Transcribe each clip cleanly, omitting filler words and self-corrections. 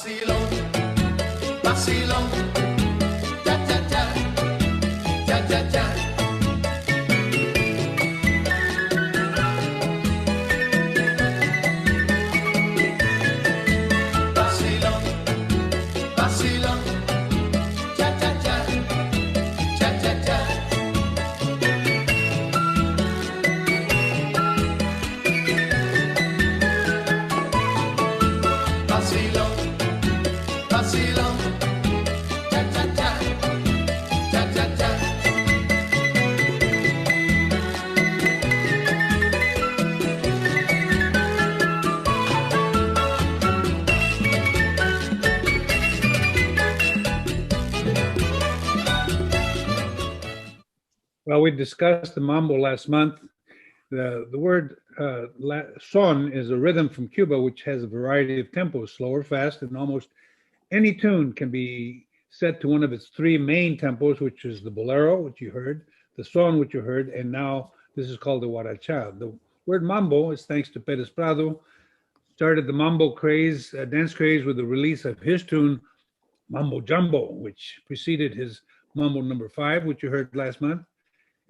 Vacilón, vacilón, cha cha cha, cha cha cha. Vacilón, vacilón, cha cha cha, cha cha cha. Vacilón, vacilón, cha cha cha, cha cha cha. Well, we discussed the mambo last month. The word son is a rhythm from Cuba, which has a variety of tempos, slow or fast, and almost any tune can be set to one of its three main tempos, which is the bolero, which you heard, the son, which you heard, and now this is called the guaracha. The word mambo is thanks to Perez Prado, started the mambo craze, dance craze, with the release of his tune, Mambo Jumbo, which preceded his Mambo number 5, which you heard last month.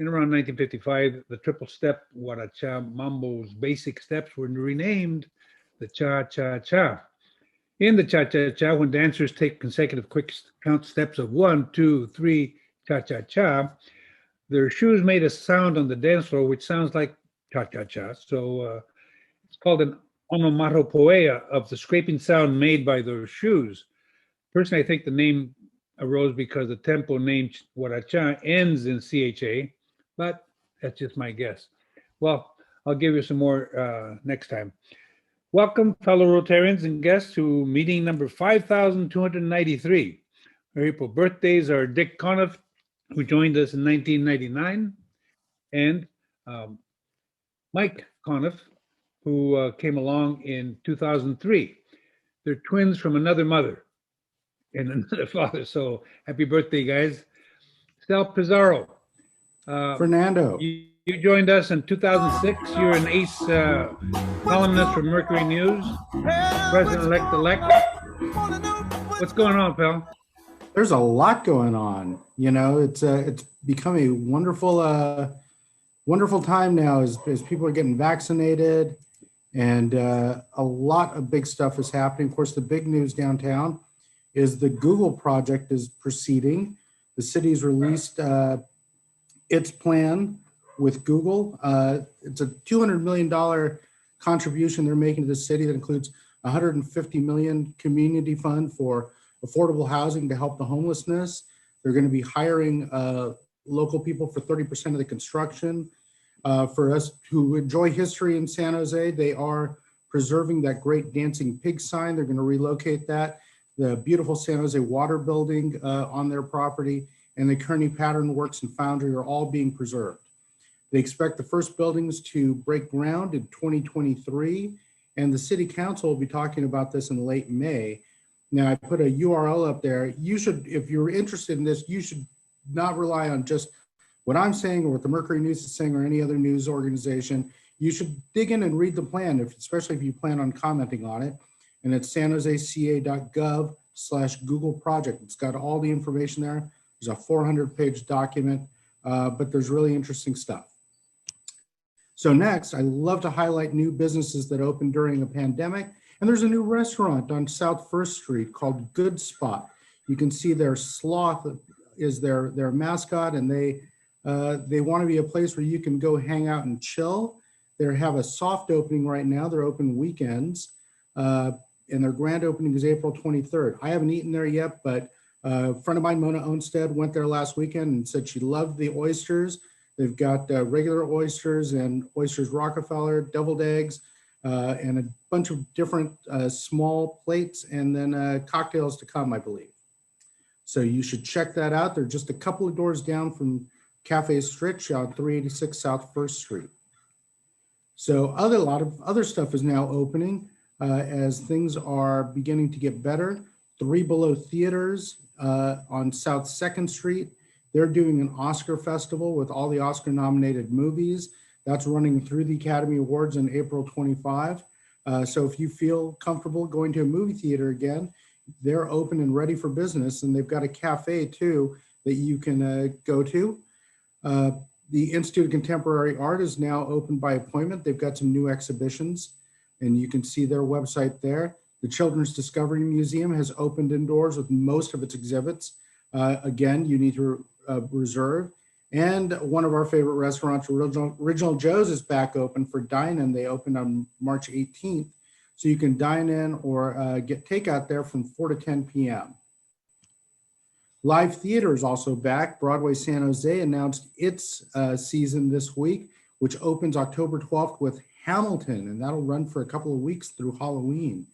In around 1955, the triple step guaracha mambo's basic steps were renamed the cha-cha-cha. In the cha-cha-cha, when dancers take consecutive quick count steps of 1, 2, 3, cha-cha-cha, their shoes made a sound on the dance floor, which sounds like cha-cha-cha. So it's called an onomatopoeia of the scraping sound made by those shoes. Personally, I think the name arose because the tempo named guaracha ends in CHA, but that's just my guess. Well, I'll give you some more next time. Welcome, fellow Rotarians and guests, to meeting number 5,293. Our April birthdays are Dick Conniff, who joined us in 1999, and Mike Conniff, who came along in 2003. They're twins from another mother and another father. So happy birthday, guys. Sal Pizarro. Fernando. You joined us in 2006. You're an ace columnist for Mercury News, president-elect. What's going on, pal? There's a lot going on. You know, it's become a wonderful wonderful time now as people are getting vaccinated, and a lot of big stuff is happening. Of course, the big news downtown is the Google project is proceeding. The city's released its plan with Google. It's a $200 million contribution they're making to the city that includes $150 million community fund for affordable housing to help the homelessness. They're going to be hiring local people for 30% of the construction. For us who enjoy history in San Jose, they are preserving that great dancing pig sign. They're going to relocate that. The beautiful San Jose Water Building on their property, and the Kearney Pattern Works and Foundry are all being preserved. They expect the first buildings to break ground in 2023, and the City Council will be talking about this in late May. Now, I put a URL up there. You should, if you're interested in this, you should not rely on just what I'm saying or what the Mercury News is saying or any other news organization. You should dig in and read the plan, especially if you plan on commenting on it. And it's sanjoseca.gov/Google project. It's got all the information there. There's a 400-page document, but there's really interesting stuff. So next, I love to highlight new businesses that opened during a pandemic. And there's a new restaurant on South First Street called Good Spot. You can see their sloth is their mascot, and they want to be a place where you can go hang out and chill. They have a soft opening right now. They're open weekends. And their grand opening is April 23rd. I haven't eaten there yet, but a friend of mine, Mona Onstead, went there last weekend and said she loved the oysters. They've got regular oysters and oysters Rockefeller, deviled eggs, and a bunch of different small plates, and then cocktails to come, I believe. So you should check that out. They're just a couple of doors down from Cafe Stritch on 386 South First Street. So a lot of other stuff is now opening. As things are beginning to get better. Three Below Theaters on South 2nd Street. They're doing an Oscar festival with all the Oscar nominated movies. That's running through the Academy Awards on April 25. So if you feel comfortable going to a movie theater again, they're open and ready for business, and they've got a cafe too that you can go to. The Institute of Contemporary Art is now open by appointment. They've got some new exhibitions, and you can see their website there. The Children's Discovery Museum has opened indoors with most of its exhibits. Again, you need to reserve. And one of our favorite restaurants, Original Joe's, is back open for dine-in. They opened on March 18th. So you can dine in or get takeout there from 4 to 10 p.m. Live theater is also back. Broadway San Jose announced its season this week, which opens October 12th with Hamilton, and that'll run for a couple of weeks through Halloween.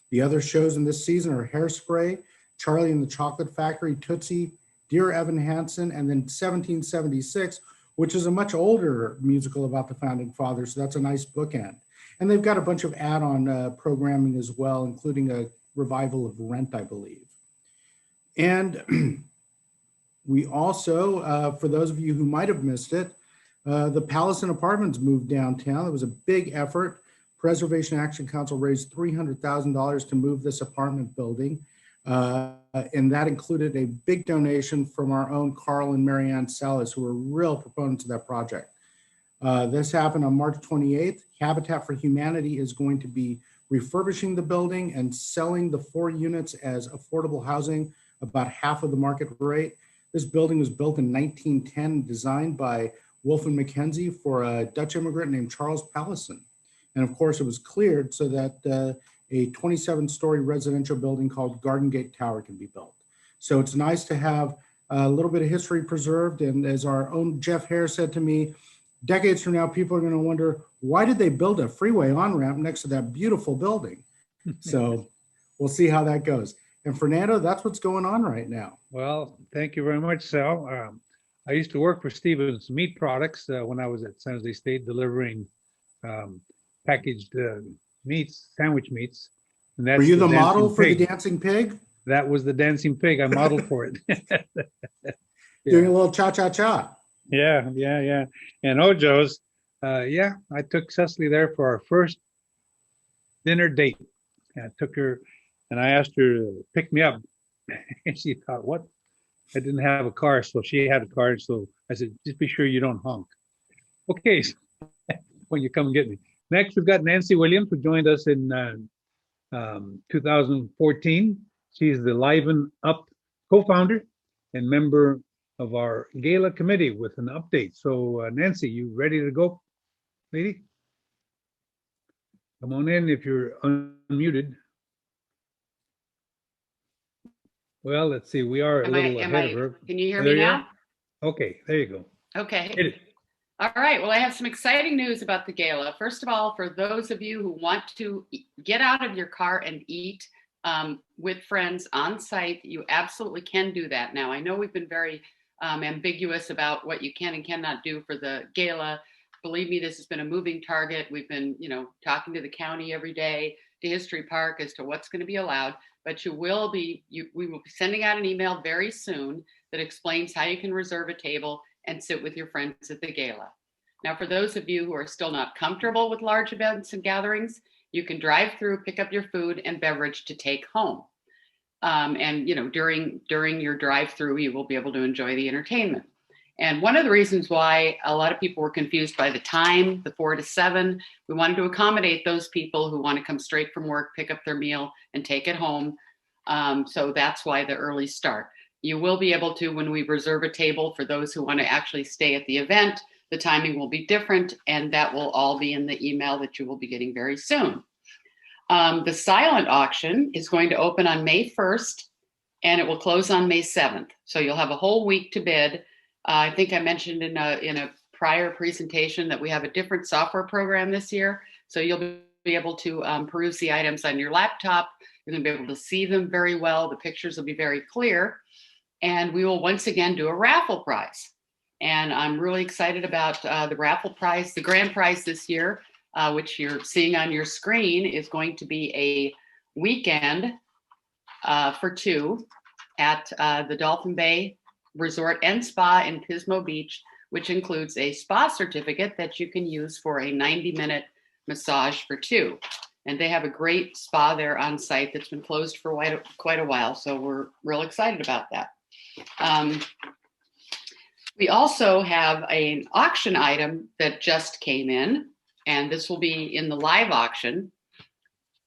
The other shows in this season are Hairspray, Charlie and the Chocolate Factory, Tootsie, Dear Evan Hansen, and then 1776, which is a much older musical about the Founding Fathers, so that's a nice bookend. And they've got a bunch of add-on programming as well, including a revival of Rent, I believe. And we also, for those of you who might have missed it, the Palace and Apartments moved downtown. It was a big effort. Preservation Action Council raised $300,000 to move this apartment building. And that included a big donation from our own Carl and Marianne Salas, who were real proponents of that project. This happened on March 28th. Habitat for Humanity is going to be refurbishing the building and selling the 4 units as affordable housing, about half of the market rate. This building was built in 1910, designed by Wolf and Mackenzie for a Dutch immigrant named Charles Pallison. And of course, it was cleared so that a 27-story residential building called Garden Gate Tower can be built. So it's nice to have a little bit of history preserved. And as our own Jeff Hare said to me, decades from now, people are going to wonder, why did they build a freeway on-ramp next to that beautiful building? So we'll see how that goes. And Fernando, that's what's going on right now. Well, thank you very much, Sal. I used to work for Stevens Meat Products when I was at San Jose State delivering packaged meats, sandwich meats. And that's Were you the model for pig. the dancing pig? That was the dancing pig. I modeled for it. Doing a little cha-cha-cha. Yeah. And Ojo's, I took Cecily there for our first dinner date. I took her and I asked her to pick me up. And she thought, what? I didn't have a car, so she had a car. So I said, just be sure you don't honk. Okay, so when you come and get me. Next, we've got Nancy Williams, who joined us in 2014. She's the Liven Up co-founder and member of our gala committee with an update. So Nancy, you ready to go, lady? Come on in if you're unmuted. Well, let's see, we are a little ahead of her. Can you hear There me you now? are? Okay, there you go. Okay. Hit it. All right. Well, I have some exciting news about the gala. First of all, for those of you who want to get out of your car and eat with friends on site, you absolutely can do that now. I know we've been very ambiguous about what you can and cannot do for the gala. Believe me, this has been a moving target. We've been, talking to the county every day, to History Park, as to what's going to be allowed. But we will be sending out an email very soon that explains how you can reserve a table and sit with your friends at the gala. Now, for those of you who are still not comfortable with large events and gatherings, you can drive through, pick up your food and beverage to take home. And during your drive through, you will be able to enjoy the entertainment. And one of the reasons why a lot of people were confused by the time, the 4 to 7, we wanted to accommodate those people who want to come straight from work, pick up their meal and take it home. So that's why the early start. You will be able to, when we reserve a table for those who want to actually stay at the event, the timing will be different, and that will all be in the email that you will be getting very soon. The silent auction is going to open on May 1st, and it will close on May 7th. So you'll have a whole week to bid. I think I mentioned in a prior presentation that we have a different software program this year. So you'll be able to peruse the items on your laptop. You're going to be able to see them very well. The pictures will be very clear. And we will once again do a raffle prize. And I'm really excited about the raffle prize. The grand prize this year, which you're seeing on your screen, is going to be a weekend for 2 at the Dolphin Bay Resort and Spa in Pismo Beach, which includes a spa certificate that you can use for a 90-minute massage for 2. And they have a great spa there on site that's been closed for quite a while. So we're real excited about that. We also have an auction item that just came in, and this will be in the live auction.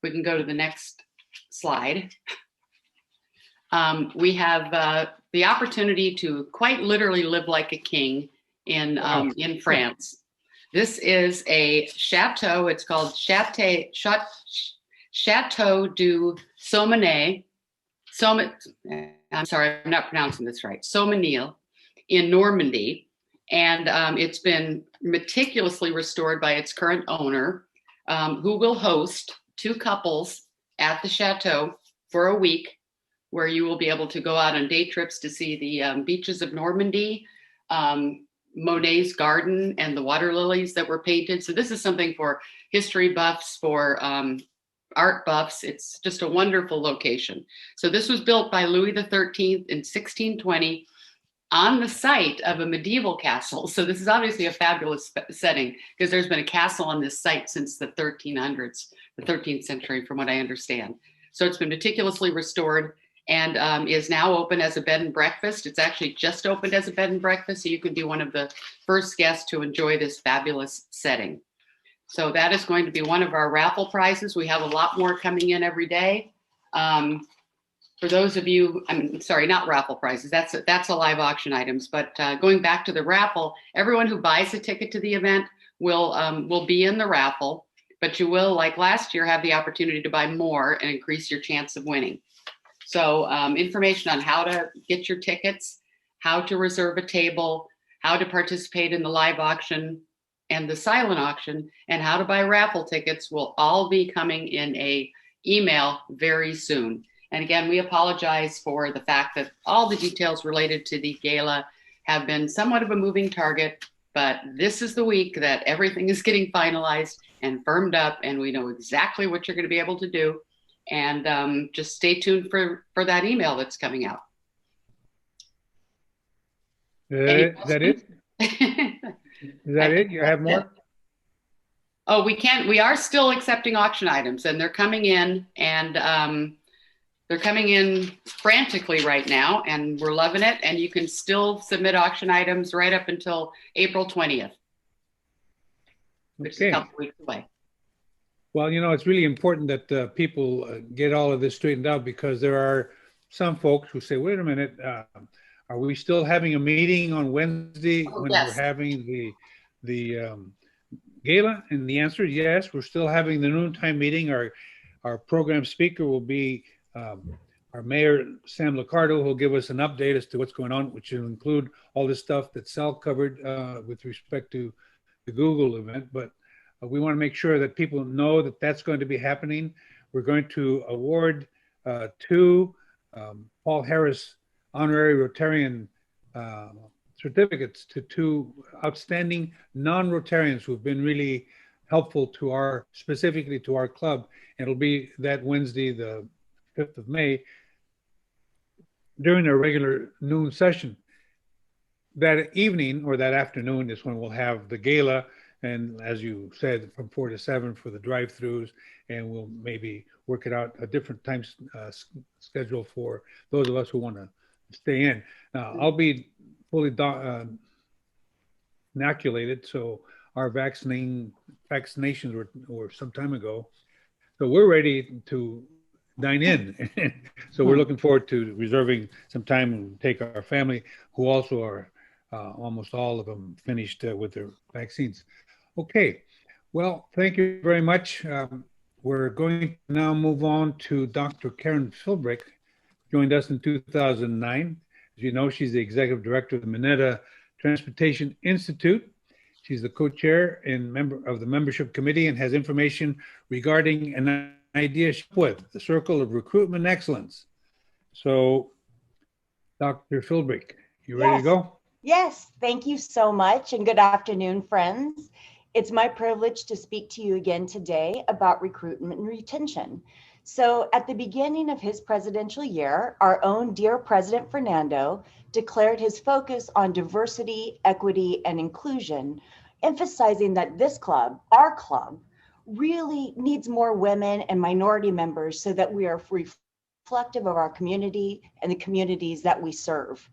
We can go to the next slide. We have the opportunity to quite literally live like a king in France. This is a chateau. It's called Chateau du Somenil. I'm sorry, I'm not pronouncing this right. Somenil in Normandy. And it's been meticulously restored by its current owner, who will host 2 couples at the chateau for a week, where you will be able to go out on day trips to see the beaches of Normandy, Monet's garden, and the water lilies that were painted. So this is something for history buffs, for art buffs. It's just a wonderful location. So this was built by Louis XIII in 1620 on the site of a medieval castle. So this is obviously a fabulous setting, because there's been a castle on this site since the 1300s, the 13th century, from what I understand. So it's been meticulously restored and is now open as a bed and breakfast. It's actually just opened as a bed and breakfast, so you can be one of the first guests to enjoy this fabulous setting. So that is going to be one of our raffle prizes. We have a lot more coming in every day. For those of you, I'm sorry, not raffle prizes. That's a live auction items. But going back to the raffle, everyone who buys a ticket to the event will be in the raffle. But you will, like last year, have the opportunity to buy more and increase your chance of winning. So information on how to get your tickets, how to reserve a table, how to participate in the live auction and the silent auction, and how to buy raffle tickets will all be coming in a email very soon. And again, we apologize for the fact that all the details related to the gala have been somewhat of a moving target, but this is the week that everything is getting finalized and firmed up, and we know exactly what you're going to be able to do. And just stay tuned for that email that's coming out. Is that it? Is that it? You have more? Oh, we are still accepting auction items, and they're coming in, and they're coming in frantically right now, and we're loving it. And you can still submit auction items right up until April 20th, which is a couple weeks away. Well, it's really important that people get all of this straightened out, because there are some folks who say, wait a minute, are we still having a meeting on Wednesday when yes. we're having the gala? And the answer is yes, we're still having the noontime meeting. Our program speaker will be our mayor, Sam Liccardo, who will give us an update as to what's going on, which will include all the stuff that Sal covered with respect to the Google event. But we want to make sure that people know that that's going to be happening. We're going to award 2 Paul Harris honorary Rotarian certificates to 2 outstanding non-Rotarians who have been really helpful to specifically to our club. And it'll be that Wednesday, the 5th of May, during our regular noon session. That evening or that afternoon is when we'll have the gala. And as you said, from 4 to 7 for the drive-throughs, and we'll maybe work it out a different time schedule for those of us who want to stay in. Now, I'll be fully inoculated, so our vaccinations were some time ago. So we're ready to dine in. So we're looking forward to reserving some time and take our family, who also are almost all of them finished with their vaccines. Okay, well, thank you very much. We're going to now move on to Dr. Karen Philbrick, joined us in 2009. As you know, she's the executive director of the Mineta Transportation Institute. She's the co-chair and member of the membership committee and has information regarding an idea with the Circle of Recruitment Excellence. So, Dr. Philbrick, you ready to go? Yes, thank you so much, and good afternoon, friends. It's my privilege to speak to you again today about recruitment and retention. So at the beginning of his presidential year, our own dear President Fernando declared his focus on diversity, equity, and inclusion, emphasizing that this club, our club, really needs more women and minority members so that we are reflective of our community and the communities that we serve.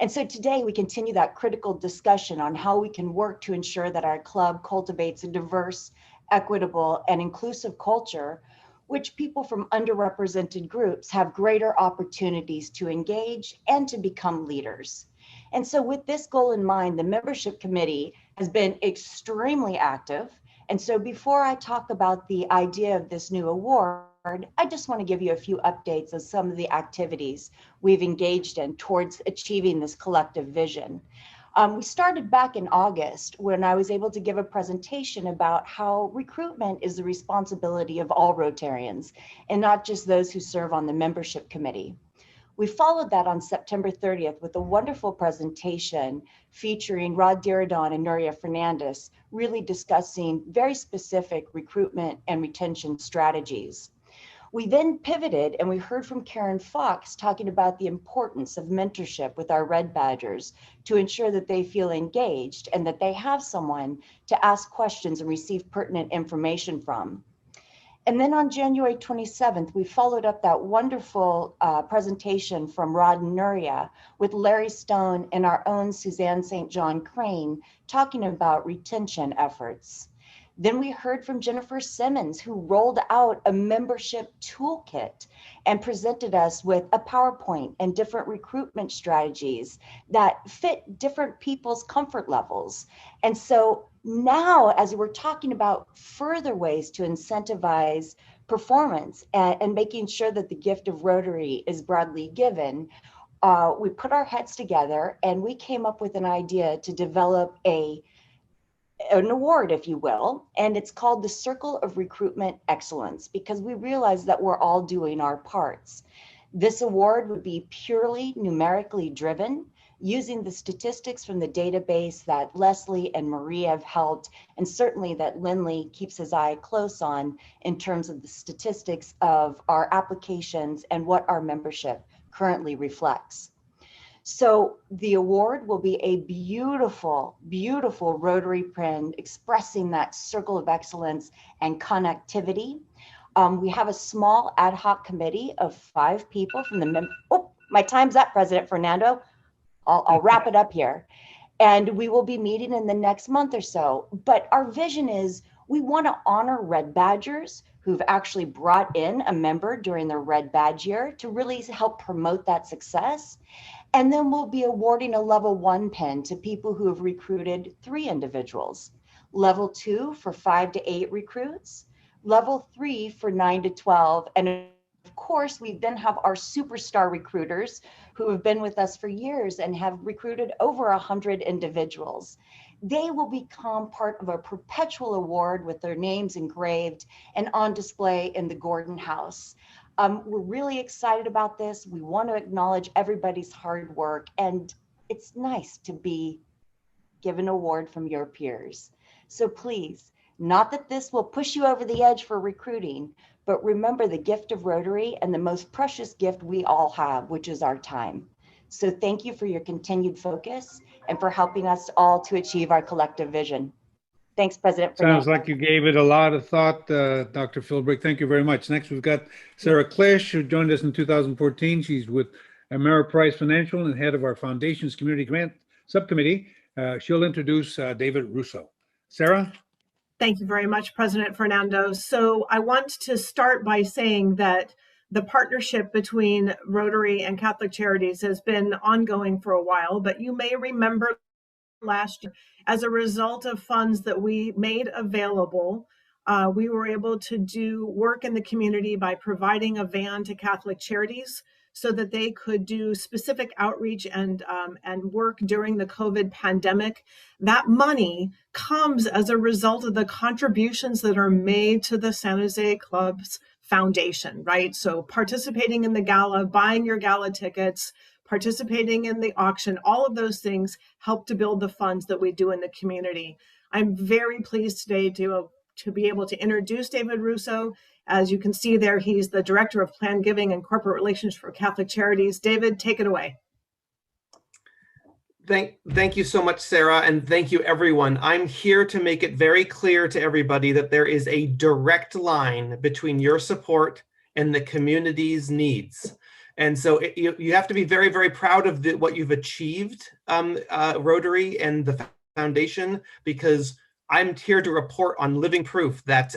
And so today we continue that critical discussion on how we can work to ensure that our club cultivates a diverse, equitable, and inclusive culture, which people from underrepresented groups have greater opportunities to engage and to become leaders. And so with this goal in mind, the membership committee has been extremely active. And so before I talk about the idea of this new award, I just want to give you a few updates of some of the activities we've engaged in towards achieving this collective vision. We started back in August when I was able to give a presentation about how recruitment is the responsibility of all Rotarians and not just those who serve on the membership committee. We followed that on September 30th with a wonderful presentation featuring Rod Diridon and Nuria Fernandez, really discussing very specific recruitment and retention strategies. We then pivoted and we heard from Karen Fox talking about the importance of mentorship with our Red Badgers to ensure that they feel engaged and that they have someone to ask questions and receive pertinent information from. And then on January 27th, we followed up that wonderful presentation from Rod and Nuria with Larry Stone and our own Suzanne St. John Crane talking about retention efforts. Then we heard from Jennifer Simmons, who rolled out a membership toolkit and presented us with a PowerPoint and different recruitment strategies that fit different people's comfort levels. And so now, as we're talking about further ways to incentivize performance and making sure that the gift of Rotary is broadly given, we put our heads together and we came up with an idea to develop an award, if you will, and it's called the Circle of Recruitment Excellence, because we realize that we're all doing our parts. This award would be purely numerically driven, using the statistics from the database that Leslie and Marie have helped, and certainly that Lindley keeps his eye close on in terms of the statistics of our applications and what our membership currently reflects. So the award will be a beautiful, beautiful Rotary print expressing that circle of excellence and connectivity. We have a small ad hoc committee of 5 people from the oh, my time's up, President Fernando. I'll wrap it up here. And we will be meeting in the next month or so. But our vision is we want to honor Red Badgers who've actually brought in a member during their Red Badge year to really help promote that success. And then we'll be awarding a level 1 pin to people who have recruited 3 individuals, level 2 for 5 to 8 recruits, level 3 for 9 to 12. And of course, we then have our superstar recruiters who have been with us for years and have recruited over 100 individuals. They will become part of a perpetual award with their names engraved and on display in the Gordon House. We're really excited about this. We want to acknowledge everybody's hard work, and it's nice to be given an award from your peers. So please, not that this will push you over the edge for recruiting, but remember the gift of Rotary and the most precious gift we all have, which is our time. So thank you for your continued focus and for helping us all to achieve our collective vision. Thanks, President. Sounds like you gave it a lot of thought, Dr. Philbrick. Thank you very much. Next, we've got Sarah Klisch, who joined us in 2014. She's with Ameriprise Financial and head of our Foundation's Community Grant Subcommittee. She'll introduce David Russo. Sarah? Thank you very much, President Fernando. So I want to start by saying that the partnership between Rotary and Catholic Charities has been ongoing for a while, but you may remember last year, as a result of funds that we made available, we were able to do work in the community by providing a van to Catholic Charities so that they could do specific outreach and work during the COVID pandemic. That money comes as a result of the contributions that are made to the San Jose Club's foundation, right? So participating in the gala, buying your gala tickets, participating in the auction, all of those things help to build the funds that we do in the community. I'm very pleased today to be able to introduce David Russo. As you can see there, he's the Director of Planned Giving and Corporate Relations for Catholic Charities. David, take it away. Thank you so much, Sarah, and thank you, everyone. I'm here to make it very clear to everybody that there is a direct line between your support and the community's needs. And so you have to be very, very proud of what you've achieved, Rotary and the foundation, because I'm here to report on living proof that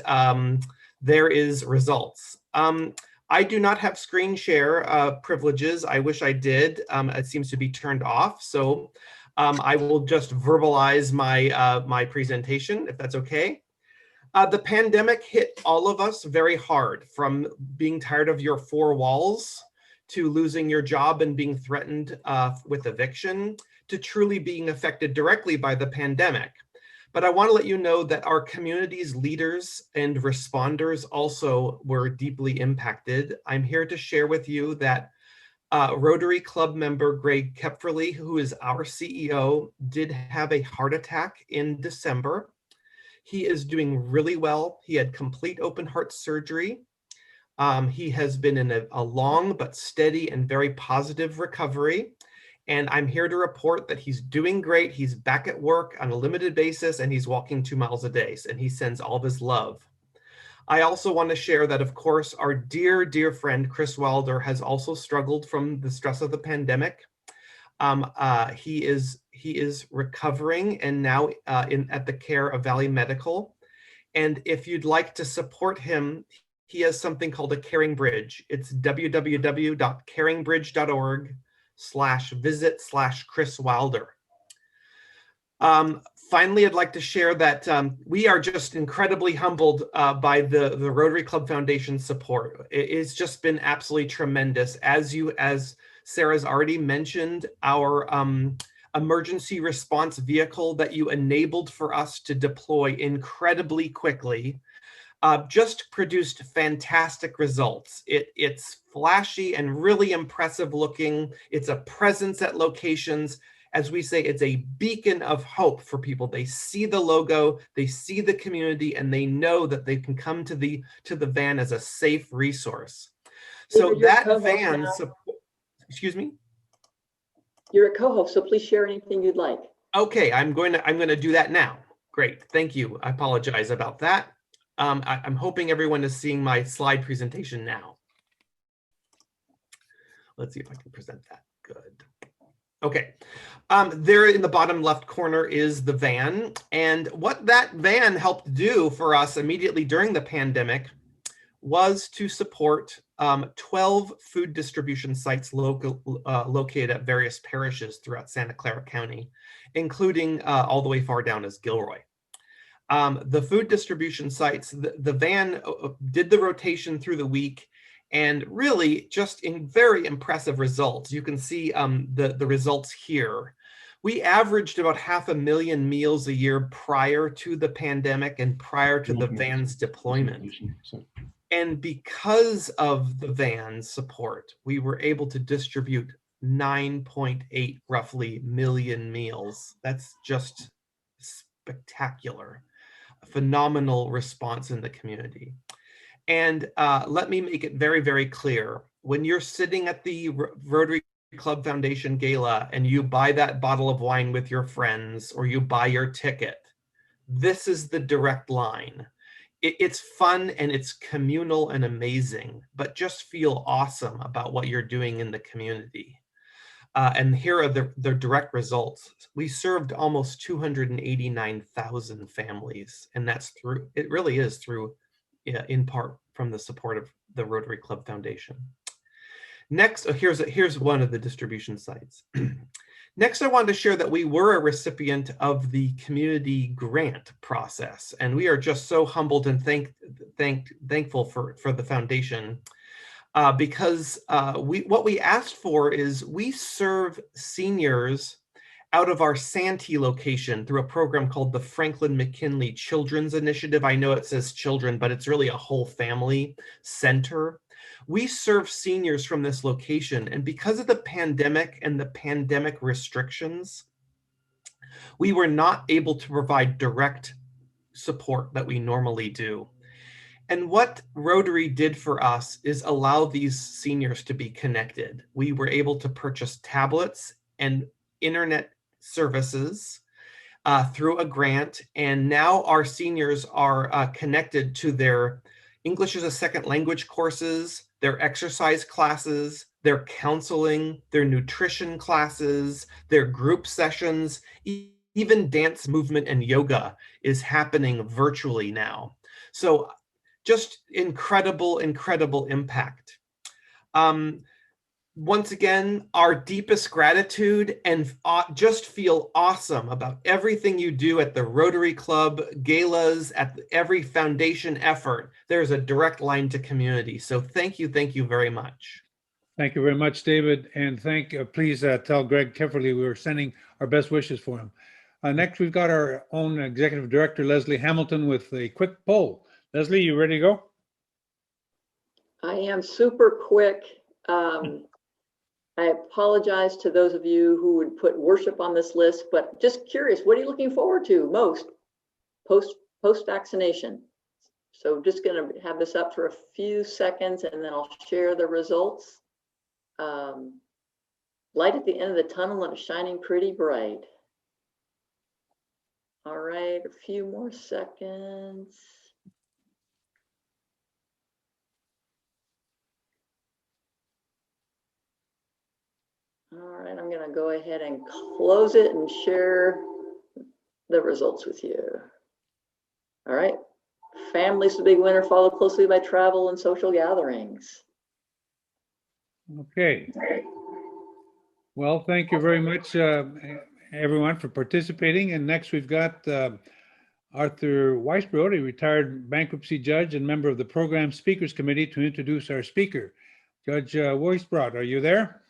there is results. I do not have screen share privileges. I wish I did. It seems to be turned off. So I will just verbalize my presentation, if that's okay. The pandemic hit all of us very hard, from being tired of your four walls to losing your job and being threatened with eviction, to truly being affected directly by the pandemic. But I want to let you know that our community's leaders and responders also were deeply impacted. I'm here to share with you that Rotary Club member Greg Kepferly, who is our CEO, did have a heart attack in December. He is doing really well. He had complete open heart surgery. He has been in a long but steady and very positive recovery. And I'm here to report that he's doing great. He's back at work on a limited basis, and he's walking 2 miles a day, and he sends all of his love. I also want to share that, of course, our dear, dear friend, Chris Wilder, has also struggled from the stress of the pandemic. He is recovering and now at the care of Valley Medical. And if you'd like to support him, he has something called a Caring Bridge. It's www.caringbridge.org/visit/Chris Wilder. Finally, I'd like to share that we are just incredibly humbled by the Rotary Club Foundation support. It's just been absolutely tremendous. As Sarah's already mentioned, our emergency response vehicle that you enabled for us to deploy incredibly quickly just produced fantastic results. It's flashy and really impressive looking. It's a presence at locations. As we say, it's a beacon of hope for people. They see the logo, they see the community, and they know that they can come to the van as a safe resource. So that van, excuse me? You're a co-host, so please share anything you'd like. Okay, I'm going to do that now. Great, thank you. I apologize about that. I'm hoping everyone is seeing my slide presentation now. Let's see if I can present that. Good. Okay, there in the bottom left corner is the van. And what that van helped do for us immediately during the pandemic was to support 12 food distribution sites located at various parishes throughout Santa Clara County, including all the way far down as Gilroy. The food distribution sites, the van did the rotation through the week, and really just in very impressive results. You can see the results here. We averaged about 500,000 meals a year prior to the pandemic and prior to the van's deployment. And because of the van's support, we were able to distribute 9.8 roughly million meals. That's just spectacular. A phenomenal response in the community. And let me make it very, very clear. When you're sitting at the Rotary Club Foundation Gala and you buy that bottle of wine with your friends, or you buy your ticket, this is the direct line. It's fun and it's communal and amazing, but just feel awesome about what you're doing in the community. And here are the direct results. We served almost 289,000 families, and that's through, it really is through, in part from the support of the Rotary Club Foundation. Next, here's one of the distribution sites. Next, I wanted to share that we were a recipient of the community grant process, and we are just so humbled and thankful for the foundation because what we asked for is we serve seniors out of our Santee location through a program called the Franklin McKinley Children's Initiative. I know it says children, but it's really a whole family center. We serve seniors from this location, and because of the pandemic and the pandemic restrictions, we were not able to provide direct support that we normally do. And what Rotary did for us is allow these seniors to be connected. We were able to purchase tablets and internet services through a grant. And now our seniors are connected to their English as a second language courses, their exercise classes, their counseling, their nutrition classes, their group sessions, even dance, movement, and yoga is happening virtually now. So just incredible, incredible impact. Once again, our deepest gratitude, and just feel awesome about everything you do at the Rotary Club galas, at every foundation effort. There's a direct line to community. So thank you very much. Thank you very much, David. And please tell Greg Kefferly we were sending our best wishes for him. Next, we've got our own Executive Director, Leslie Hamilton, with a quick poll. Leslie, you ready to go? I am super quick. I apologize to those of you who would put worship on this list, but just curious, what are you looking forward to most post-vaccination? So just going to have this up for a few seconds and then I'll share the results. Light at the end of the tunnel and it's shining pretty bright. All right, a few more seconds. All right, I'm going to go ahead and close it and share the results with you. All right, family's the big winner, followed closely by travel and social gatherings. Okay. Well, thank you very much, everyone, for participating. And next, we've got Arthur Weisbrod, a retired bankruptcy judge and member of the Program Speakers Committee, to introduce our speaker. Judge Weisbrod, are you there?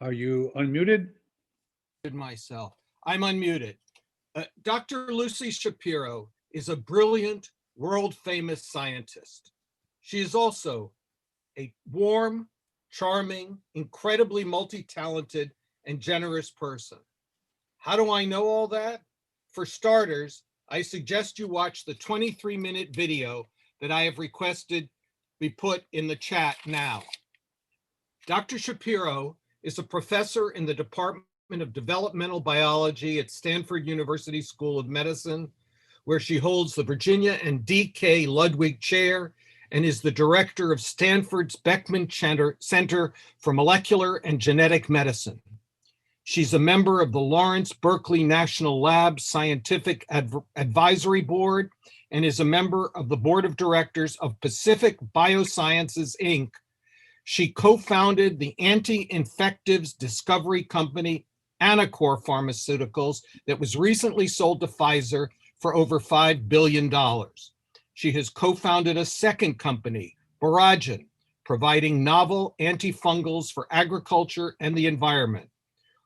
Are you unmuted? Myself. I'm unmuted. Dr. Lucy Shapiro is a brilliant, world-famous scientist. She is also a warm, charming, incredibly multi-talented, and generous person. How do I know all that? For starters, I suggest you watch the 23-minute video that I have requested be put in the chat now. Dr. Shapiro is a professor in the Department of Developmental Biology at Stanford University School of Medicine, where she holds the Virginia and D.K. Ludwig Chair and is the director of Stanford's Beckman Center for Molecular and Genetic Medicine. She's a member of the Lawrence Berkeley National Lab Scientific Advisory Board and is a member of the board of directors of Pacific Biosciences, Inc. She co-founded the anti-infectives discovery company Anacor Pharmaceuticals that was recently sold to Pfizer for over $5 billion. She has co-founded a second company, Baragen, providing novel antifungals for agriculture and the environment.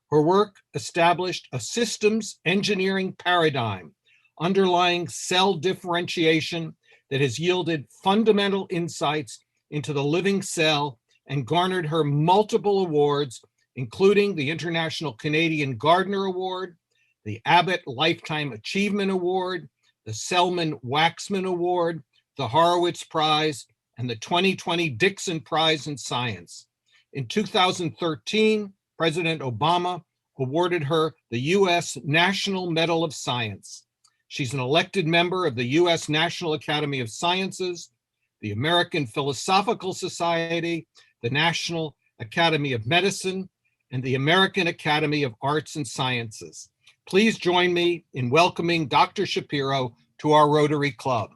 Her work established a systems engineering paradigm underlying cell differentiation that has yielded fundamental insights into the living cell and garnered her multiple awards, including the International Canadian Gardner Award, the Abbott Lifetime Achievement Award, the Selman Waxman Award, the Horowitz Prize, and the 2020 Dixon Prize in Science. In 2013, President Obama awarded her the U.S. National Medal of Science. She's an elected member of the U.S. National Academy of Sciences, the American Philosophical Society, the National Academy of Medicine, and the American Academy of Arts and Sciences. Please join me in welcoming Dr. Shapiro to our Rotary Club.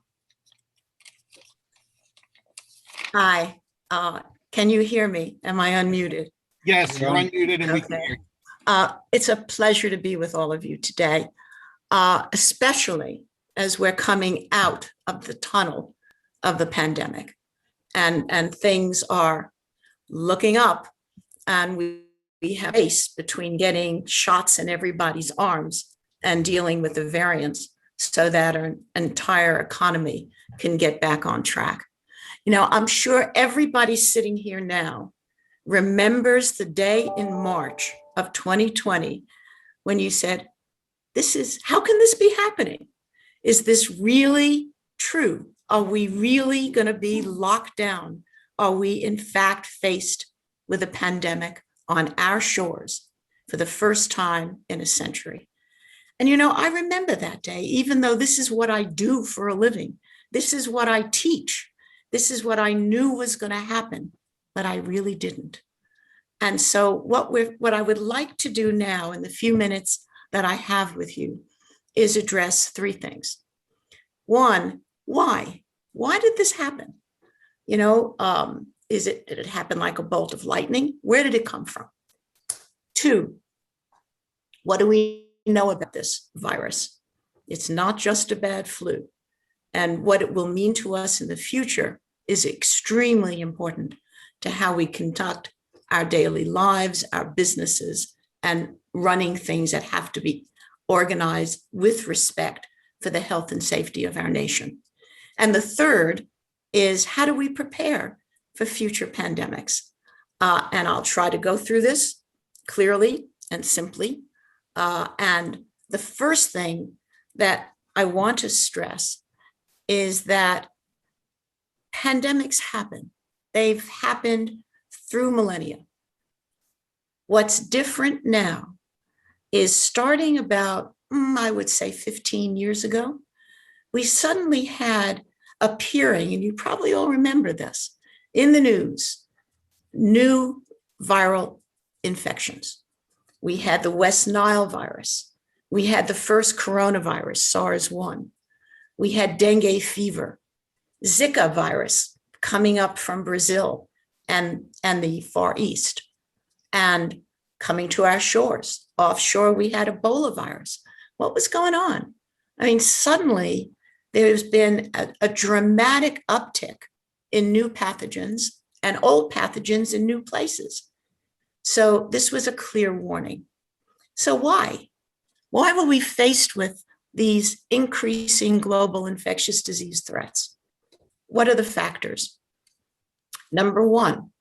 Hi, can you hear me? Am I unmuted? Yes, you're unmuted and we can hear you. It's a pleasure to be with all of you today, especially as we're coming out of the tunnel of the pandemic and things are looking up, and we have a race between getting shots in everybody's arms and dealing with the variants so that our entire economy can get back on track. You know, I'm sure everybody sitting here now remembers the day in March of 2020 when you said, how can this be happening? Is this really true? Are we really going to be locked down? Are we in fact faced with a pandemic on our shores for the first time in a century. And, you know, I remember that day, even though this is what I do for a living. This is what I teach. This is what I knew was going to happen, but I really didn't. And so what I would like to do now in the few minutes that I have with you is address three things. One, why? Why did this happen? You know, did it happen like a bolt of lightning? Where did it come from? Two, what do we know about this virus? It's not just a bad flu. And what it will mean to us in the future is extremely important to how we conduct our daily lives, our businesses, and running things that have to be organized with respect for the health and safety of our nation. And the third is, how do we prepare for future pandemics? And I'll try to go through this clearly and simply. And the first thing that I want to stress is that pandemics happen. They've happened through millennia. What's different now is starting about, I would say 15 years ago, we suddenly had appearing, and you probably all remember this, in the news, new viral infections. We had the West Nile virus. We had the first coronavirus, SARS-1. We had dengue fever, Zika virus coming up from Brazil and the Far East, and coming to our shores. Offshore, we had Ebola virus. What was going on? I mean, suddenly there's been a dramatic uptick in new pathogens and old pathogens in new places. So this was a clear warning. So why? Why were we faced with these increasing global infectious disease threats? What are the factors? Number one,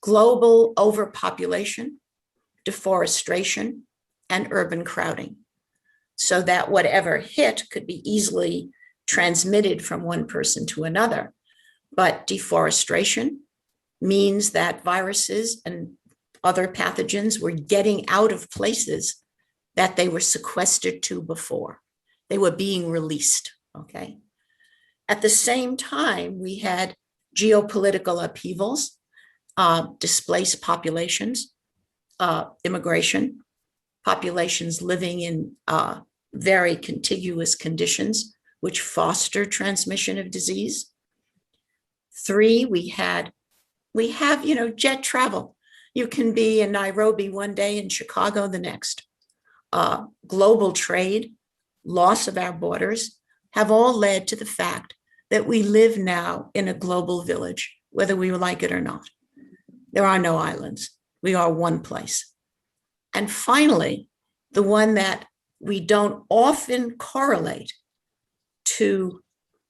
global overpopulation, deforestation, and urban crowding, so that whatever hit could be easily transmitted from one person to another. But deforestation means that viruses and other pathogens were getting out of places that they were sequestered to before. They were being released, okay? At the same time, we had geopolitical upheavals, displaced populations, immigration, populations living in very contiguous conditions, which foster transmission of disease. Three, we have, jet travel. You can be in Nairobi one day and Chicago the next. Global trade, loss of our borders, have all led to the fact that we live now in a global village, whether we like it or not. There are no islands. We are one place. And finally, the one that we don't often correlate to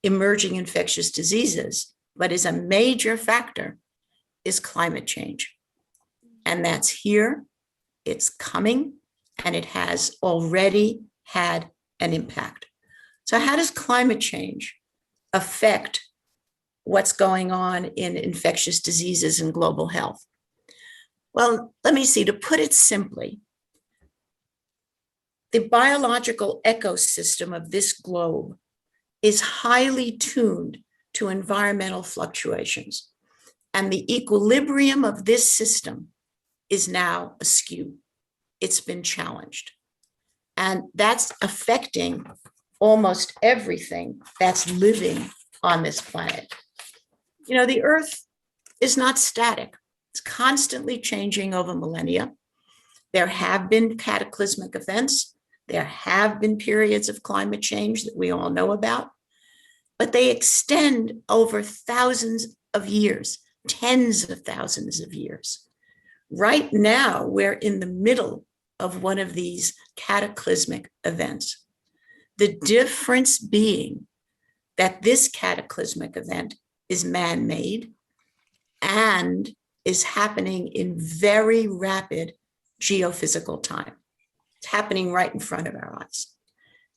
emerging infectious diseases, but is a major factor, is climate change. And that's here, it's coming, and it has already had an impact. So how does climate change affect what's going on in infectious diseases and global health? Well, let me see, to put it simply, the biological ecosystem of this globe is highly tuned to environmental fluctuations, and the equilibrium of this system is now askew. It's been challenged, and that's affecting almost everything that's living on this planet. You know, the Earth is not static. It's constantly changing over millennia. There have been cataclysmic events. There have been periods of climate change that we all know about, but they extend over thousands of years, tens of thousands of years. Right now, we're in the middle of one of these cataclysmic events. The difference being that this cataclysmic event is man-made and is happening in very rapid geophysical time. It's happening right in front of our eyes.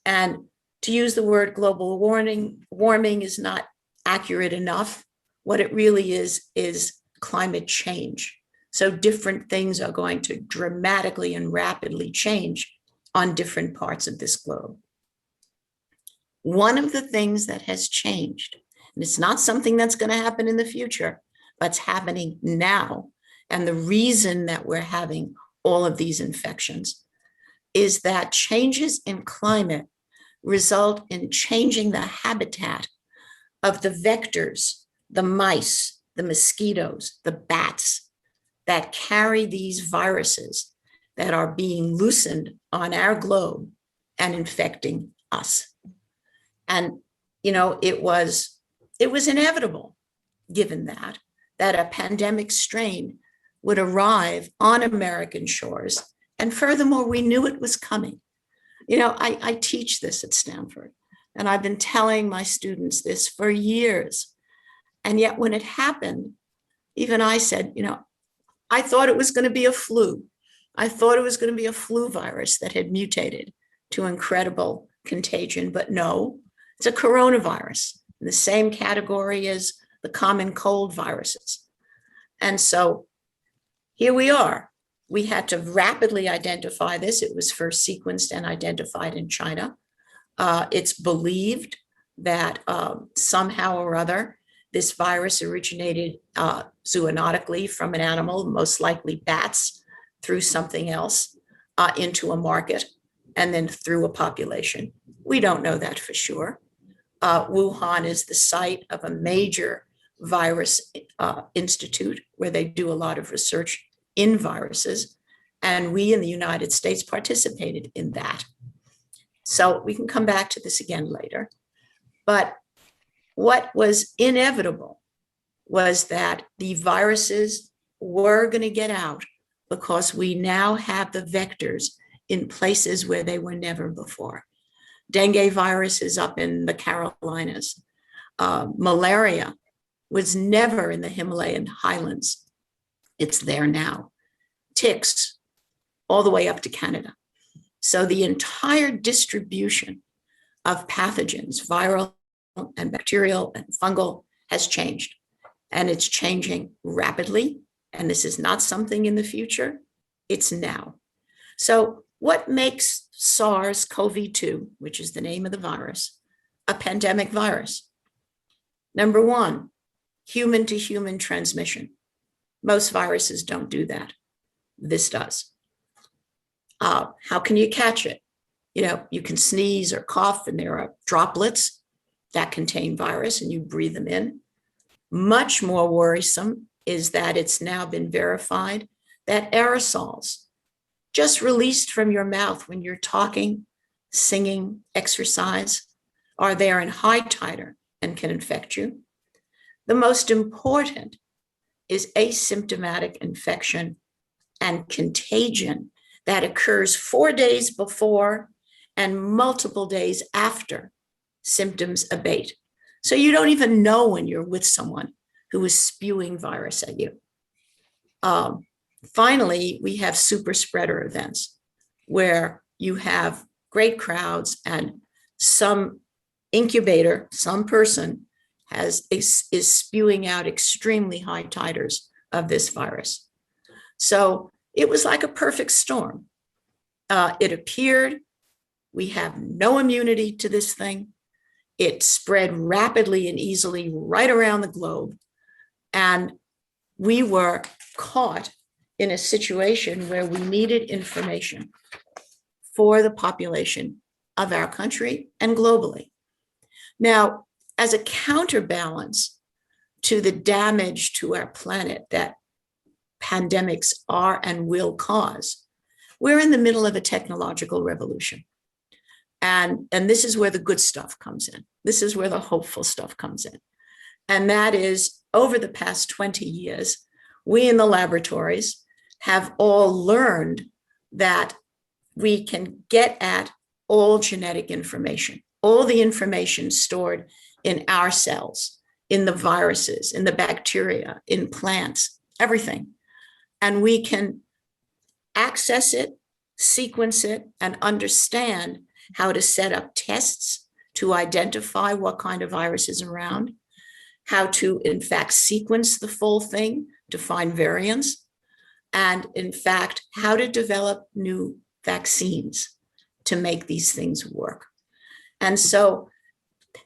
And to use the word global warming is not accurate enough. What it really is climate change. So different things are going to dramatically and rapidly change on different parts of this globe. One of the things that has changed, and it's not something that's going to happen in the future, but it's happening now, and the reason that we're having all of these infections is that changes in climate result in changing the habitat of the vectors, the mice, the mosquitoes, the bats that carry these viruses that are being loosened on our globe and infecting us. And, you know, it was inevitable, given that a pandemic strain would arrive on American shores. And furthermore, we knew it was coming. You know, I teach this at Stanford, and I've been telling my students this for years. And yet when it happened, even I said, you know, I thought it was going to be a flu. I thought it was going to be a flu virus that had mutated to incredible contagion, but no, it's a coronavirus in the same category as the common cold viruses. And so here we are. We had to rapidly identify this. It was first sequenced and identified in China. It's believed that somehow or other, this virus originated zoonotically from an animal, most likely bats, through something else into a market, and then through a population. We don't know that for sure. Wuhan is the site of a major virus institute where they do a lot of research in viruses, and we in the United States participated in that. So we can come back to this again later. But what was inevitable was that the viruses were going to get out because we now have the vectors in places where they were never before. Dengue virus is up in the Carolinas. Malaria was never in the Himalayan highlands. It's there now. Ticks, all the way up to Canada. So the entire distribution of pathogens, viral and bacterial and fungal, has changed. And it's changing rapidly. And this is not something in the future, it's now. So what makes SARS-CoV-2, which is the name of the virus, a pandemic virus? Number one, human to human transmission. Most viruses don't do that. This does. How can you catch it? You know, you can sneeze or cough and there are droplets that contain virus and you breathe them in. Much more worrisome is that it's now been verified that aerosols just released from your mouth when you're talking, singing, exercise, are there in high titer and can infect you. The most important is asymptomatic infection and contagion that occurs 4 days before and multiple days after symptoms abate. So you don't even know when you're with someone who is spewing virus at you. Finally, we have super spreader events where you have great crowds and some incubator, some person is spewing out extremely high titers of this virus. So it was like a perfect storm. It appeared, we have no immunity to this thing. It spread rapidly and easily right around the globe. And we were caught in a situation where we needed information for the population of our country and globally. Now, as a counterbalance to the damage to our planet that pandemics are and will cause, we're in the middle of a technological revolution. And this is where the good stuff comes in. This is where the hopeful stuff comes in. And that is, over the past 20 years, we in the laboratories have all learned that we can get at all genetic information, all the information stored in our cells, in the viruses, in the bacteria, in plants, everything. And we can access it, sequence it, and understand how to set up tests to identify what kind of virus is around, how to, in fact, sequence the full thing to find variants. and in fact, how to develop new vaccines to make these things work. And so,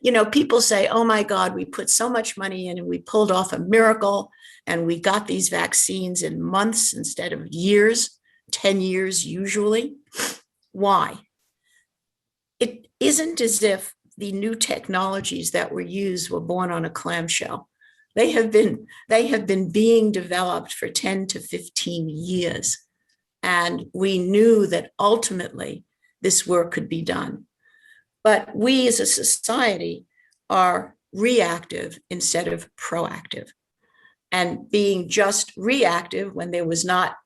you know, people say, oh my God, we put so much money in and we pulled off a miracle and we got these vaccines in months instead of years, 10 years usually. Why? It isn't as if the new technologies that were used were born on a clamshell. They have been being developed for 10 to 15 years. And we knew that ultimately this work could be done. But we as a society are reactive instead of proactive. And being just reactive when there was not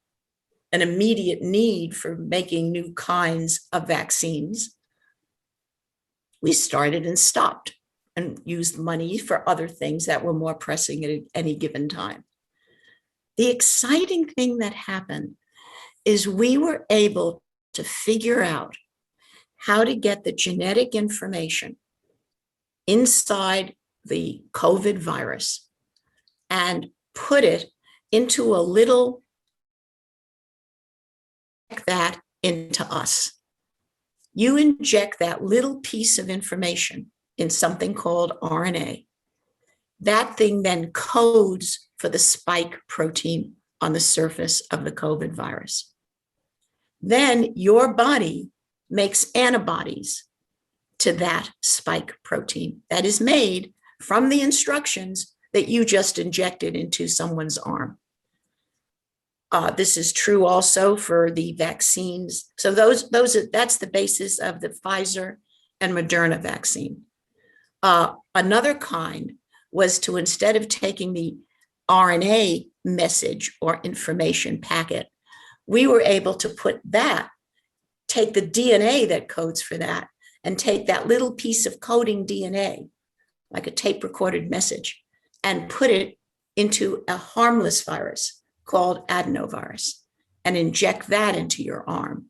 an immediate need for making new kinds of vaccines, we started and stopped and used money for other things that were more pressing at any given time. The exciting thing that happened is we were able to figure out how to get the genetic information inside the COVID virus and put it into a little that into us. You inject that little piece of information in something called RNA. That thing then codes for the spike protein on the surface of the COVID virus. Then your body makes antibodies to that spike protein that is made from the instructions that you just injected into someone's arm. This is true also for the vaccines. So that's the basis of the Pfizer and Moderna vaccine. Another kind was to, instead of taking the RNA message or information packet, we were able to take the DNA that codes for that and take that little piece of coding DNA, like a tape recorded message, and put it into a harmless virus called adenovirus and inject that into your arm.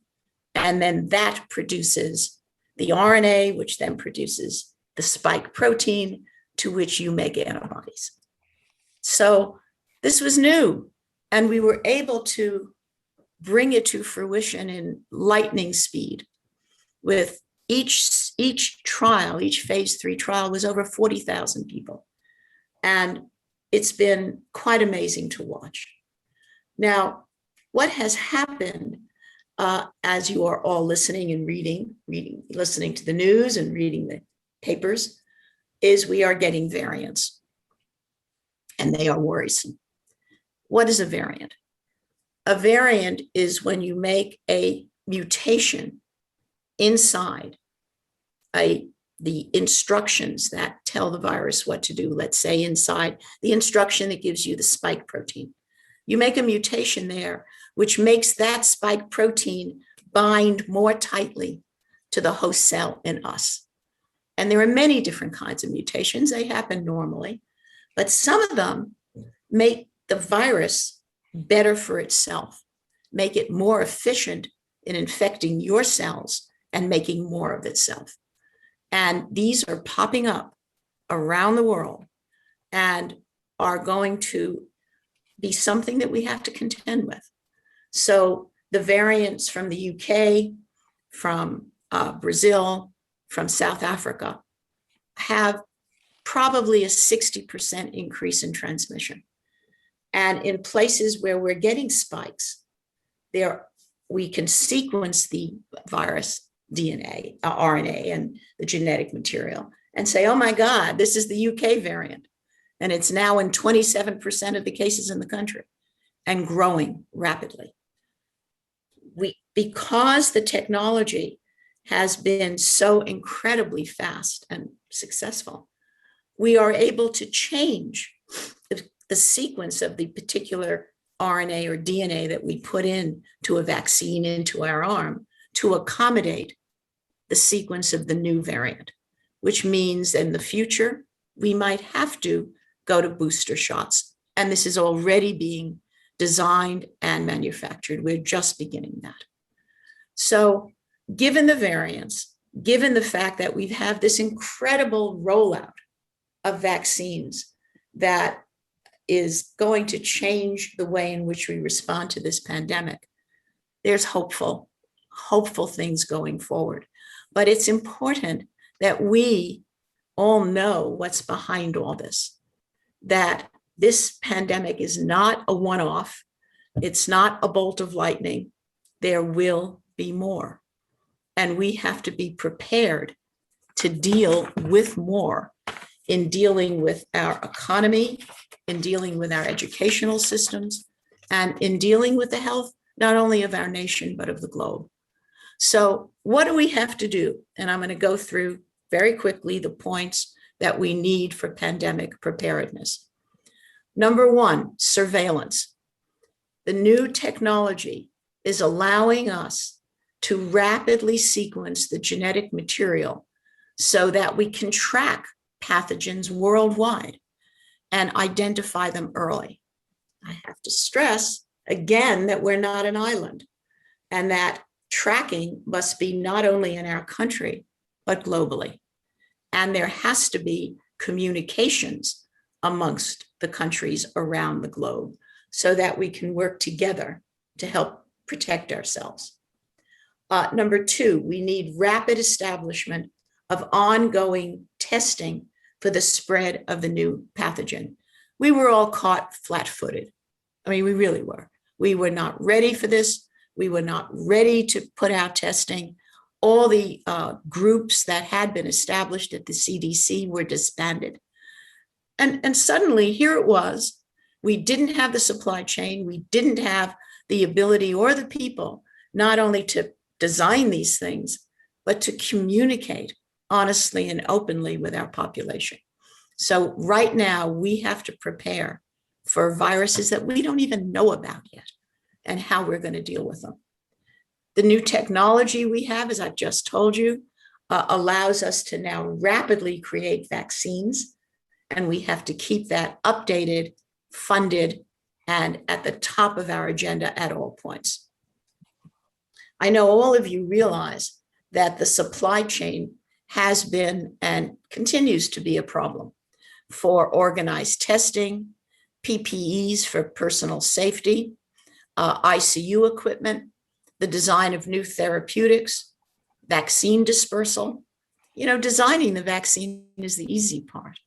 And then that produces the RNA, which then produces the spike protein to which you make antibodies. So this was new, and we were able to bring it to fruition in lightning speed. With each trial, each phase 3 trial was over 40,000 people. And it's been quite amazing to watch. Now, what has happened as you are all listening and listening to the news and reading the papers, is we are getting variants, and they are worrisome. What is a variant? A variant is when you make a mutation inside the instructions that tell the virus what to do. Let's say inside the instruction that gives you the spike protein. You make a mutation there, which makes that spike protein bind more tightly to the host cell in us. And there are many different kinds of mutations. They happen normally, but some of them make the virus better for itself, make it more efficient in infecting your cells and making more of itself. And these are popping up around the world and are going to be something that we have to contend with. So the variants from the UK, from Brazil, from South Africa have probably a 60% increase in transmission. And in places where we're getting spikes, we can sequence the virus DNA, RNA, and the genetic material and say, oh my God, this is the UK variant. And it's now in 27% of the cases in the country and growing rapidly. Because the technology has been so incredibly fast and successful, we are able to change the sequence of the particular RNA or DNA that we put in to a vaccine into our arm to accommodate the sequence of the new variant, which means in the future, we might have to go to booster shots. And this is already being designed and manufactured. We're just beginning that. So given the variants, given the fact that we've had this incredible rollout of vaccines that is going to change the way in which we respond to this pandemic, there's hopeful things going forward. But it's important that we all know what's behind all this, that this pandemic is not a one-off. It's not a bolt of lightning. There will be more. And we have to be prepared to deal with more in dealing with our economy, in dealing with our educational systems, and in dealing with the health, not only of our nation, but of the globe. So what do we have to do? And I'm going to go through very quickly the points that we need for pandemic preparedness. Number one, surveillance. The new technology is allowing us to rapidly sequence the genetic material so that we can track pathogens worldwide and identify them early. I have to stress again that we're not an island, and that tracking must be not only in our country, but globally. And there has to be communications amongst the countries around the globe so that we can work together to help protect ourselves. Number two, we need rapid establishment of ongoing testing for the spread of the new pathogen. We were all caught flat-footed. I mean, we really were. We were not ready for this. We were not ready to put out testing. All the groups that had been established at the CDC were disbanded. And suddenly here it was, we didn't have the supply chain. We didn't have the ability or the people, not only to design these things, but to communicate honestly and openly with our population. So right now we have to prepare for viruses that we don't even know about yet and how we're going to deal with them. The new technology we have, as I've just told you, allows us to now rapidly create vaccines, and we have to keep that updated, funded, and at the top of our agenda at all points. I know all of you realize that the supply chain has been and continues to be a problem for organized testing, PPEs for personal safety, ICU equipment, the design of new therapeutics, vaccine dispersal. You know, designing the vaccine is the easy part.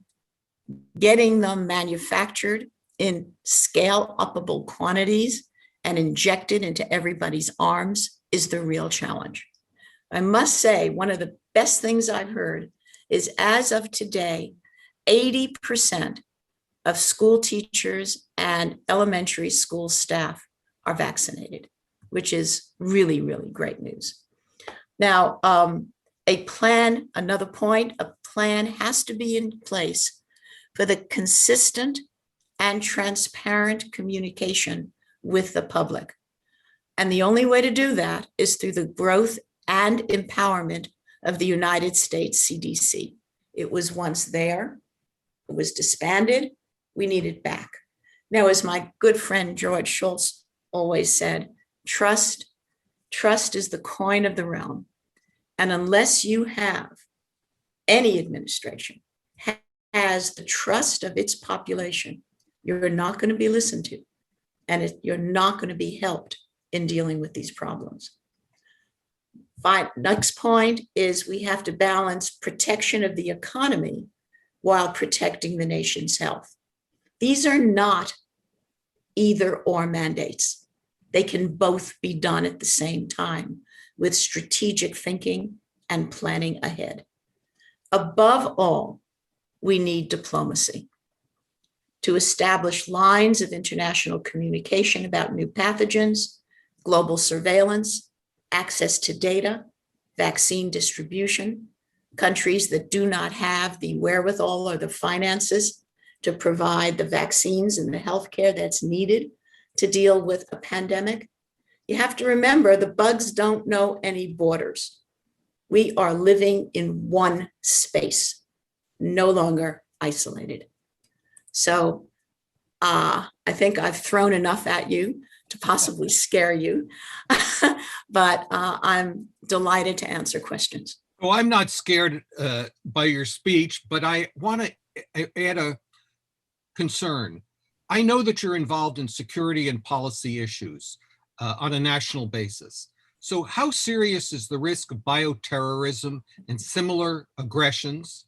Getting them manufactured in scale-upable quantities and injected into everybody's arms is the real challenge. I must say, one of the best things I've heard is, as of today, 80% of school teachers and elementary school staff are vaccinated, which is really, really great news. Now, another point, a plan has to be in place for the consistent and transparent communication with the public. And the only way to do that is through the growth and empowerment of the United States CDC. It was once there, it was disbanded, we need it back. Now, as my good friend George Shultz always said, trust is the coin of the realm. And unless you have any administration has the trust of its population, you're not going to be listened to, and you're not going to be helped in dealing with these problems. Next point is we have to balance protection of the economy while protecting the nation's health. These are not either or mandates. They can both be done at the same time with strategic thinking and planning ahead. Above all, we need diplomacy to establish lines of international communication about new pathogens, global surveillance, access to data, vaccine distribution. Countries that do not have the wherewithal or the finances to provide the vaccines and the healthcare that's needed to deal with a pandemic. You have to remember, the bugs don't know any borders. We are living in one space, no longer isolated. So I think I've thrown enough at you to possibly scare you, but I'm delighted to answer questions. Well, I'm not scared by your speech, but I want to add a concern. I know that you're involved in security and policy issues on a national basis. So how serious is the risk of bioterrorism and similar aggressions?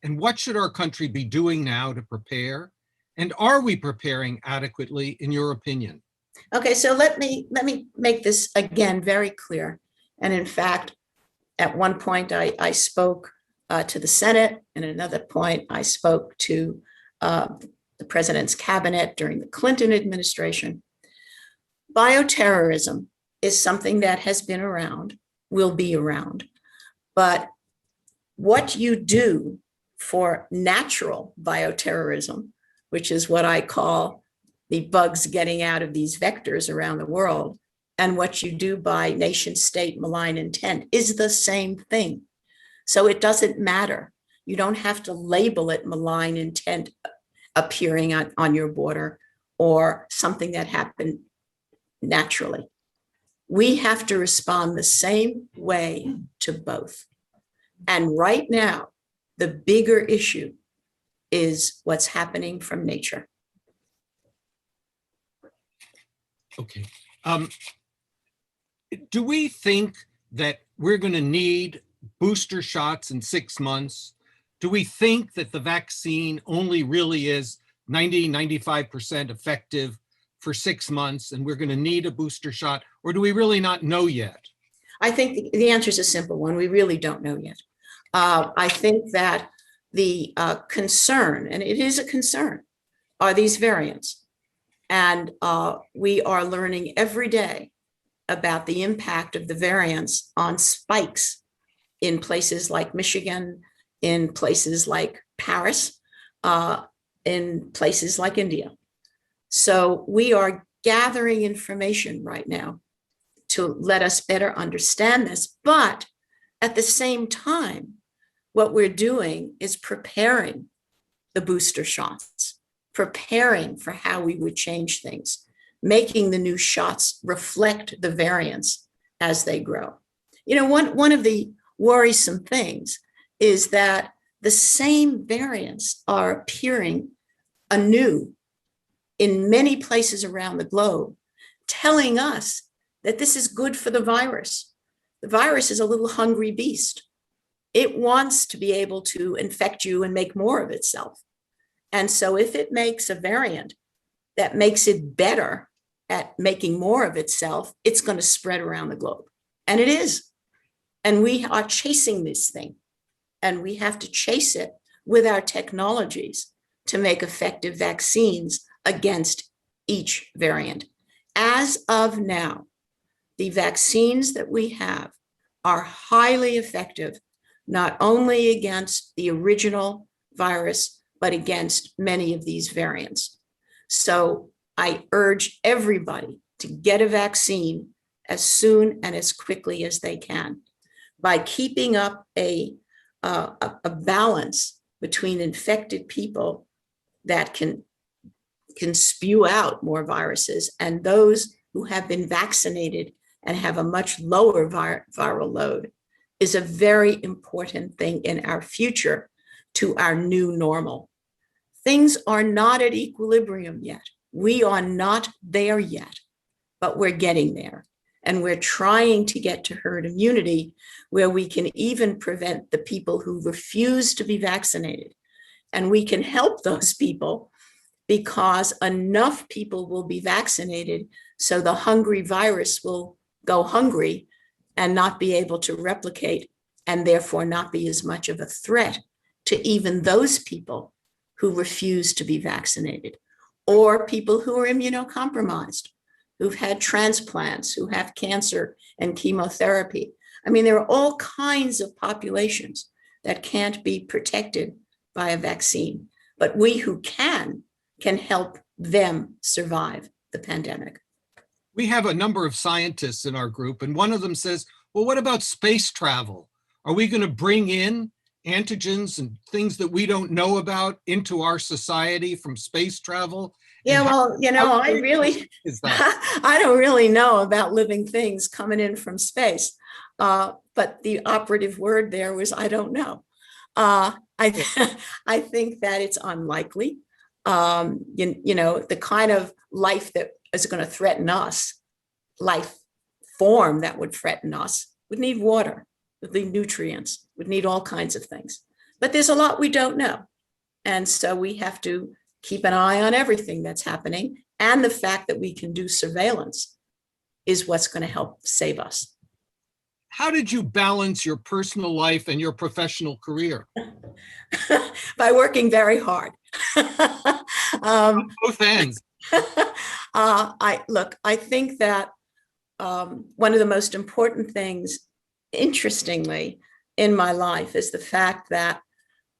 And what should our country be doing now to prepare? And are we preparing adequately, in your opinion? Okay, so let me make this again very clear. And in fact, at one point I spoke to the Senate, and at another point I spoke to the president's cabinet during the Clinton administration. Bioterrorism is something that has been around, will be around. But what you do for natural bioterrorism, which is what I call the bugs getting out of these vectors around the world, and what you do by nation state malign intent is the same thing. So it doesn't matter. You don't have to label it malign intent appearing on your border or something that happened naturally. We have to respond the same way to both. And right now, the bigger issue is what's happening from nature. Okay. Do we think that we're going to need booster shots in 6 months? Do we think that the vaccine only really is 95% effective for 6 months and we're going to need a booster shot? Or do we really not know yet? I think the answer is a simple one. We really don't know yet. I think that the concern, and it is a concern, are these variants. And we are learning every day about the impact of the variants on spikes in places like Michigan, in places like Paris, in places like India. So we are gathering information right now to let us better understand this. But at the same time, what we're doing is preparing the booster shots, preparing for how we would change things, making the new shots reflect the variants as they grow. You know, one of the worrisome things is that the same variants are appearing anew in many places around the globe, telling us that this is good for the virus. The virus is a little hungry beast. It wants to be able to infect you and make more of itself. And so if it makes a variant that makes it better at making more of itself, it's going to spread around the globe. And it is. And we are chasing this thing. And we have to chase it with our technologies to make effective vaccines against each variant. As of now, the vaccines that we have are highly effective, not only against the original virus, but against many of these variants. So I urge everybody to get a vaccine as soon and as quickly as they can by keeping up a balance between infected people that can spew out more viruses and those who have been vaccinated and have a much lower viral load is a very important thing in our future to our new normal. Things are not at equilibrium yet. We are not there yet, but we're getting there. And we're trying to get to herd immunity where we can even prevent the people who refuse to be vaccinated. And we can help those people because enough people will be vaccinated so the hungry virus will go hungry and not be able to replicate and therefore not be as much of a threat to even those people who refuse to be vaccinated or people who are immunocompromised, who've had transplants, who have cancer and chemotherapy. I mean, there are all kinds of populations that can't be protected by a vaccine, but we who can help them survive the pandemic. We have a number of scientists in our group, and one of them says, well, what about space travel? Are we going to bring in antigens and things that we don't know about into our society from space travel? Yeah, well, you know, I don't really know about living things coming in from space. But the operative word there was, I don't know. I think that it's unlikely. You know, the kind of life that is going to threaten us, life form that would threaten us, would need water, would need nutrients, would need all kinds of things. But there's a lot we don't know. And so we have to keep an eye on everything that's happening. And the fact that we can do surveillance is what's going to help save us. How did you balance your personal life and your professional career? By working very hard. Both ends. I think that one of the most important things, interestingly, in my life is the fact that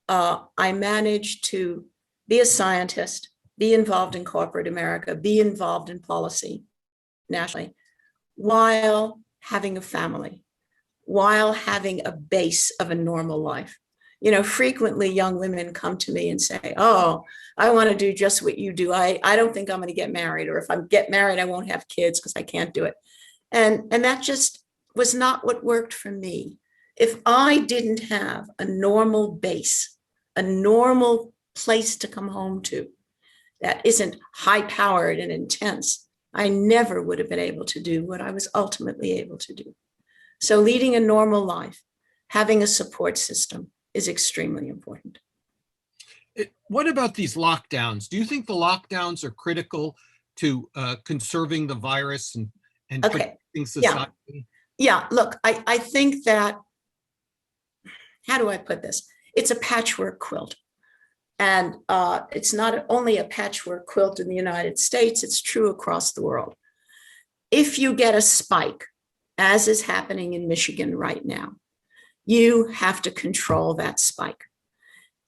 I managed to be a scientist, be involved in corporate America, be involved in policy nationally, while having a family, while having a base of a normal life. You know, frequently young women come to me and say, oh, I want to do just what you do. I don't think I'm going to get married, or if I get married, I won't have kids because I can't do it. And that just was not what worked for me. If I didn't have a normal base, a normal place to come home to that isn't high powered and intense, I never would have been able to do what I was ultimately able to do. So leading a normal life, having a support system is extremely important. What about these lockdowns? Do you think the lockdowns are critical to conserving the virus and protecting society? Yeah, look, I think that, how do I put this? It's a patchwork quilt. And it's not only a patchwork quilt in the United States, it's true across the world. If you get a spike, as is happening in Michigan right now, you have to control that spike.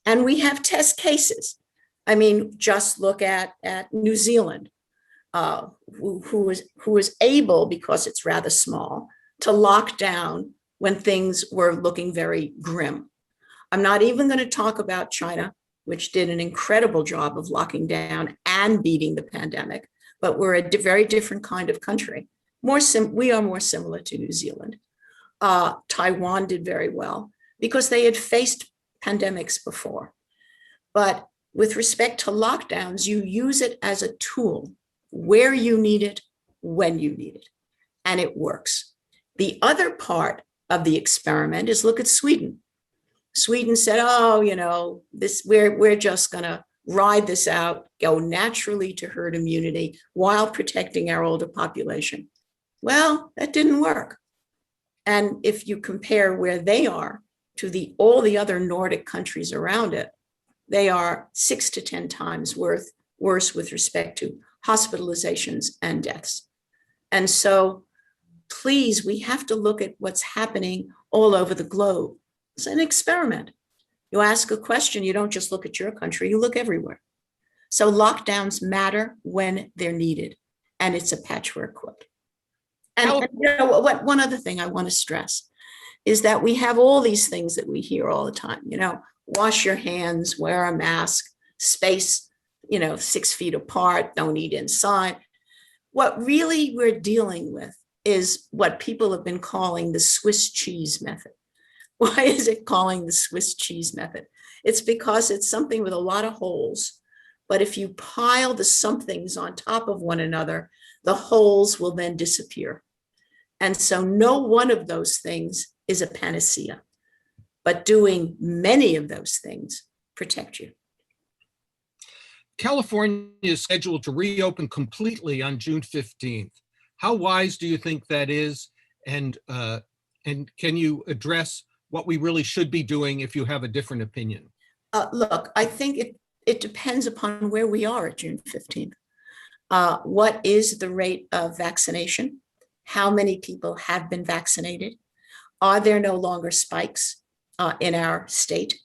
And we have test cases. I mean, just look at New Zealand, who was able, because it's rather small, to lock down when things were looking very grim. I'm not even going to talk about China, which did an incredible job of locking down and beating the pandemic, but we're a very different kind of country. We are more similar to New Zealand. Taiwan did very well because they had faced pandemics before. But with respect to lockdowns, you use it as a tool where you need it, when you need it, and it works. The other part of the experiment is look at Sweden. Sweden said, oh, you know, we're just going to ride this out, go naturally to herd immunity while protecting our older population. Well, that didn't work. And if you compare where they are to all the other Nordic countries around it, they are 6 to 10 times worse with respect to hospitalizations and deaths. And so, please, we have to look at what's happening all over the globe. It's an experiment. You ask a question, you don't just look at your country, you look everywhere. So lockdowns matter when they're needed, and it's a patchwork quilt. And you know what? One other thing I want to stress is that we have all these things that we hear all the time. You know, wash your hands, wear a mask, space, 6 feet apart, don't eat inside. What really we're dealing with is what people have been calling the Swiss cheese method. Why is it calling the Swiss cheese method? It's because it's something with a lot of holes. But if you pile the somethings on top of one another, the holes will then disappear. And so no one of those things is a panacea, but doing many of those things protect you. California is scheduled to reopen completely on June 15th. How wise do you think that is? And can you address what we really should be doing if you have a different opinion? Look, I think it depends upon where we are at June 15th. What is the rate of vaccination? How many people have been vaccinated? Are there no longer spikes in our state?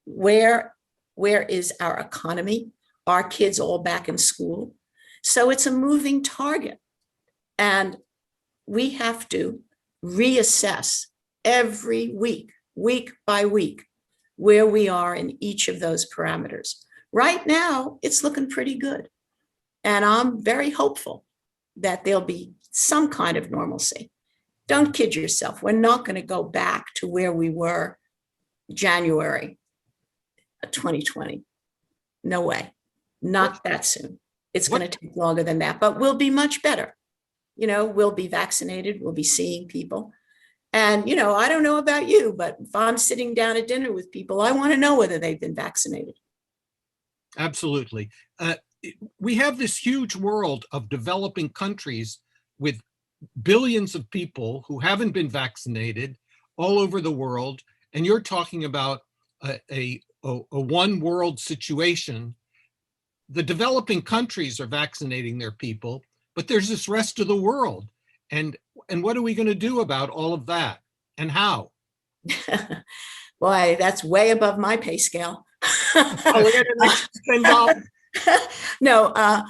Where is our economy? Are kids all back in school? So it's a moving target. And we have to reassess every week, week by week, where we are in each of those parameters. Right now, it's looking pretty good. And I'm very hopeful that there'll be some kind of normalcy. Don't kid yourself. We're not going to go back to where we were January 2020. No way. Not that soon. It's going to take longer than that, but we'll be much better. We'll be vaccinated. We'll be seeing people. And, I don't know about you, but if I'm sitting down at dinner with people, I want to know whether they've been vaccinated. Absolutely. We have this huge world of developing countries with billions of people who haven't been vaccinated all over the world. And you're talking about a one world situation. The developing countries are vaccinating their people, but there's this rest of the world. And what are we going to do about all of that, and how? Boy, that's way above my pay scale. No,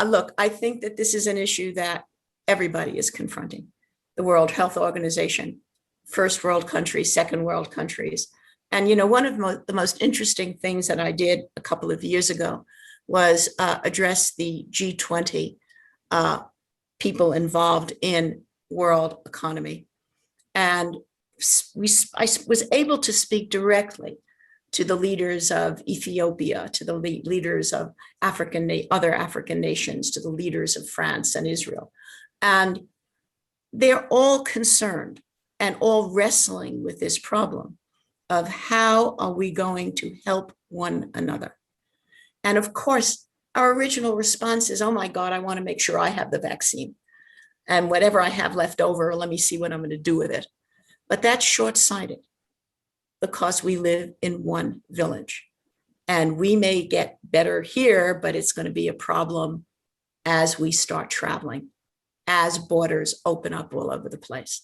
look, I think that this is an issue that everybody is confronting. The World Health Organization, first world countries, second world countries. And, one of the most interesting things that I did a couple of years ago was address the G20 people involved in world economy. And I was able to speak directly to the leaders of Ethiopia, to the leaders of other African nations, to the leaders of France and Israel. And they're all concerned and all wrestling with this problem of how are we going to help one another. And of course, our original response is, oh my God, I want to make sure I have the vaccine. And whatever I have left over, let me see what I'm going to do with it. But that's short-sighted because we live in one village. And we may get better here, but it's going to be a problem as we start traveling, as borders open up all over the place,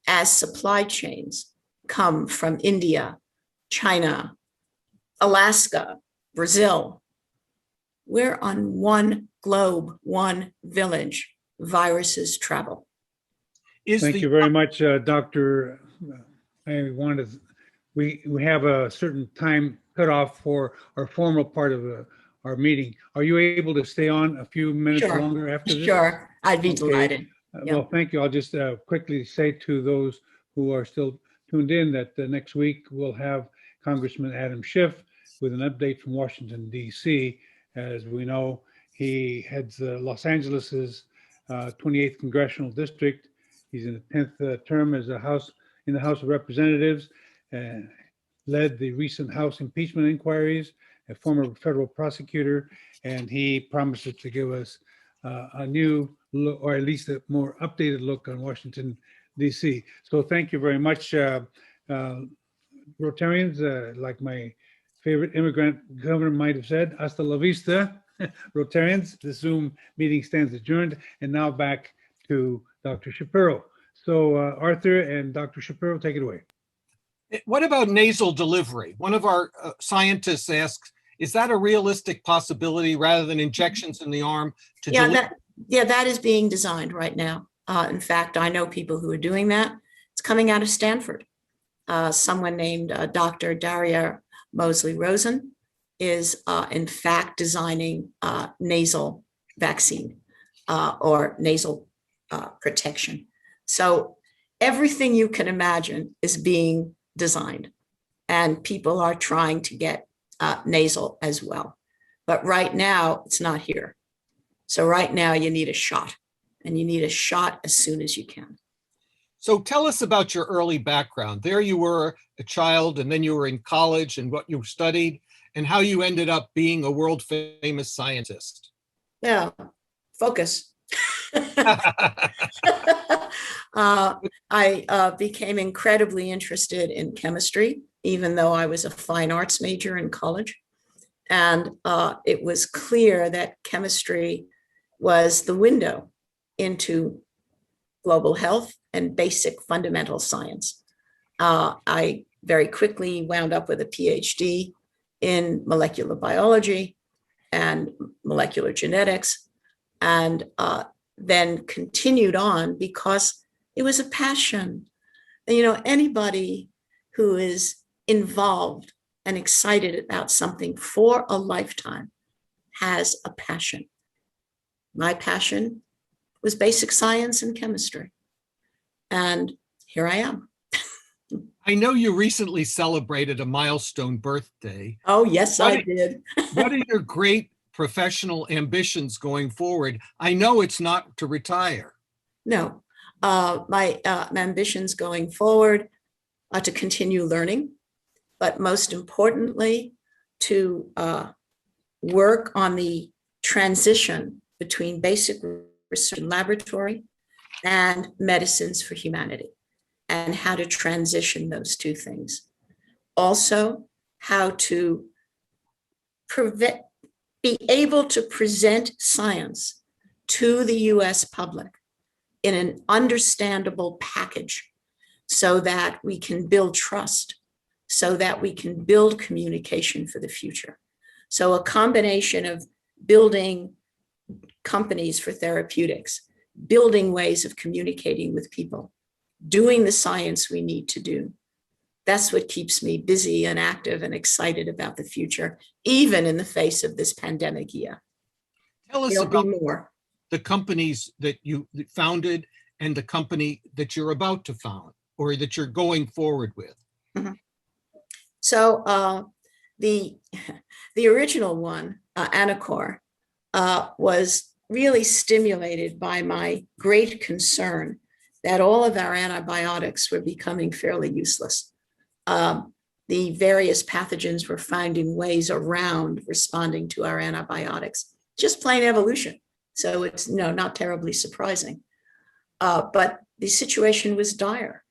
as supply chains come from India, China, Alaska, Brazil. We're on one globe, one village. Viruses travel. Thank you very much, Dr. We have a certain time cutoff for our formal part of our meeting. Are you able to stay on a few minutes longer after this? Sure, I'd be delighted. Well, thank you. I'll just quickly say to those who are still tuned in that next week we'll have Congressman Adam Schiff with an update from Washington, D.C. As we know, he heads Los Angeles's 28th Congressional District. He's in the 10th term as in the House of Representatives, and led the recent House impeachment inquiries, a former federal prosecutor, and he promises to give us a new look, or at least a more updated look on Washington, D.C. So thank you very much, Rotarians. Like my favorite immigrant governor might have said, hasta la vista, Rotarians. The Zoom meeting stands adjourned. And now back to Dr. Shapiro. So Arthur and Dr. Shapiro, take it away. What about nasal delivery? One of our scientists asks, is that a realistic possibility rather than injections in the arm to deliver? That is being designed right now. In fact, I know people who are doing that. It's coming out of Stanford. Someone named Dr. Daria Mosley-Rosen is in fact designing nasal vaccine or nasal protection. So everything you can imagine is being designed, and people are trying to get nasal as well. But right now it's not here. So right now you need a shot, and you need a shot as soon as you can. So tell us about your early background. There you were a child, and then you were in college, and what you studied, and how you ended up being a world famous scientist. Yeah, focus. I became incredibly interested in chemistry, even though I was a fine arts major in college. And it was clear that chemistry was the window into global health and basic fundamental science. I very quickly wound up with a PhD in molecular biology and molecular genetics, and then continued on because it was a passion. And, you know, anybody who is involved and excited about something for a lifetime has a passion. My passion was basic science and chemistry. And here I am. I know you recently celebrated a milestone birthday. Oh, yes, I What- did. What are your great professional ambitions going forward? I know it's not to retire. No, my ambitions going forward are to continue learning, but most importantly, to work on the transition between basic research and laboratory and medicines for humanity, and how to transition those two things. Also, how to be able to present science to the US public in an understandable package so that we can build trust, so that we can build communication for the future. So a combination of building companies for therapeutics, building ways of communicating with people, doing the science we need to do. That's what keeps me busy and active and excited about the future, even in the face of this pandemic year. Tell us There'll about be more. the companies that you founded and the company that you're about to found or that you're going forward with. So the original one, Anacor, was really stimulated by my great concern that all of our antibiotics were becoming fairly useless. The various pathogens were finding ways around responding to our antibiotics, just plain evolution. So it's not terribly surprising. But the situation was dire.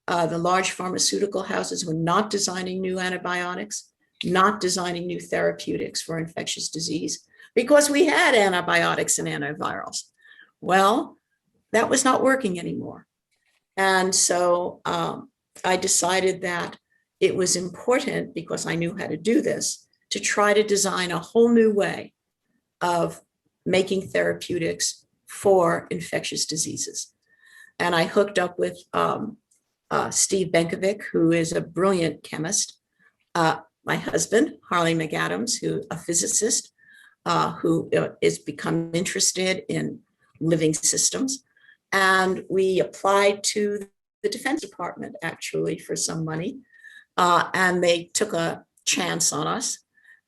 The large pharmaceutical houses were not designing new antibiotics, not designing new therapeutics for infectious disease, because we had antibiotics and antivirals. Well, that was not working anymore. And so I decided that it was important, because I knew how to do this, to try to design a whole new way of making therapeutics for infectious diseases. And I hooked up with Steve Benkovic, who is a brilliant chemist, my husband, Harley McAdams, who a physicist, who is become interested in living systems. And we applied to the Defense Department, actually, for some money. And they took a chance on us.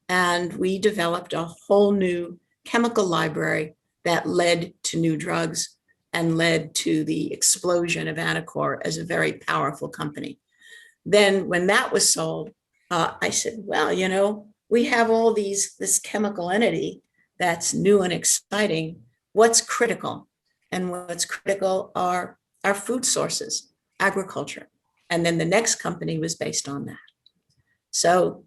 And we developed a whole new chemical library that led to new drugs and led to the explosion of Anacor as a very powerful company. Then when that was sold, I said, well, we have all this chemical entity that's new and exciting. What's critical? And what's critical are our food sources, agriculture. And then the next company was based on that. So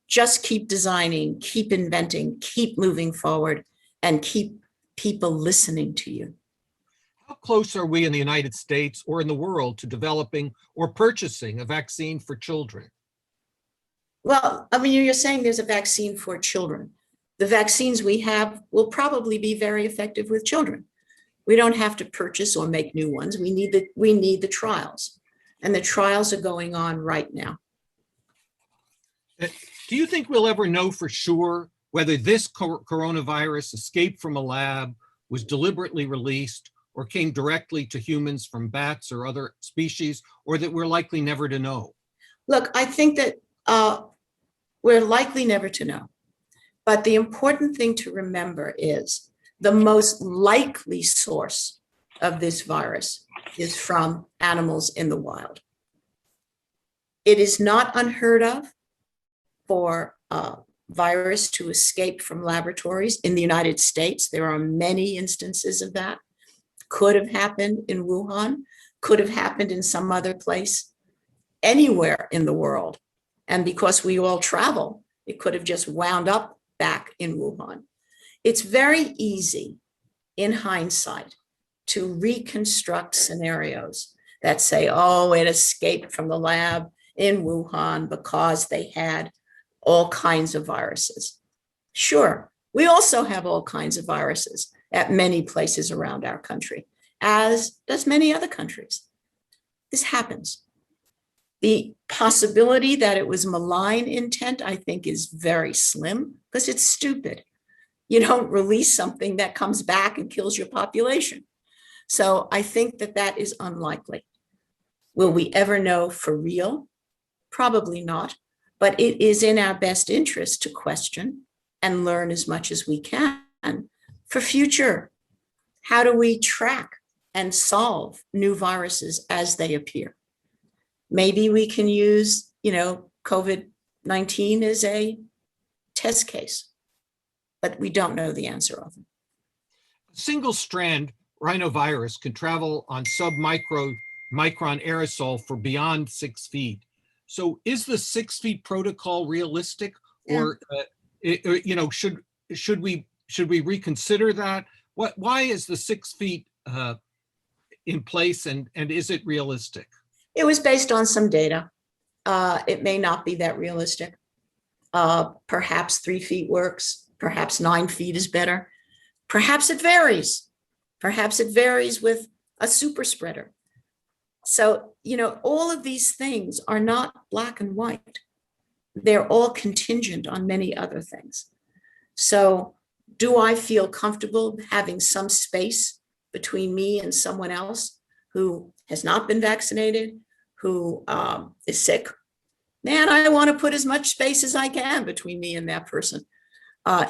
just keep designing, keep inventing, keep moving forward, and keep people listening to you. How close are we in the United States or in the world to developing or purchasing a vaccine for children? Well, I mean, you're saying there's a vaccine for children. The vaccines we have will probably be very effective with children. We don't have to purchase or make new ones. We need the trials, and the trials are going on right now. Do you think we'll ever know for sure whether this coronavirus escaped from a lab, was deliberately released, or came directly to humans from bats or other species, or that we're likely never to know? Look, I think that we're likely never to know. But the important thing to remember is the most likely source of this virus is from animals in the wild. It is not unheard of for a virus to escape from laboratories in the United States. There are many instances of that. Could have happened in Wuhan, could have happened in some other place, anywhere in the world. And because we all travel, it could have just wound up back in Wuhan. It's very easy in hindsight to reconstruct scenarios that say, oh, it escaped from the lab in Wuhan because they had all kinds of viruses. Sure, we also have all kinds of viruses at many places around our country, as does many other countries. This happens. The possibility that it was malign intent, I think, is very slim because it's stupid. You don't release something that comes back and kills your population. So I think that that is unlikely. Will we ever know for real? Probably not, but it is in our best interest to question and learn as much as we can for future. How do we track and solve new viruses as they appear? Maybe we can use, COVID-19 as a test case, but we don't know the answer of it. Single-strand rhinovirus can travel on sub-micron aerosol for beyond 6 feet. So is the 6 feet protocol realistic, or should we reconsider that? Why is the 6 feet in place, and is it realistic? It was based on some data. It may not be that realistic. Perhaps 3 feet works. Perhaps 9 feet is better. Perhaps it varies. Perhaps it varies with a super spreader. So, all of these things are not black and white. They're all contingent on many other things. So, do I feel comfortable having some space between me and someone else who has not been vaccinated, who is sick? Man, I want to put as much space as I can between me and that person.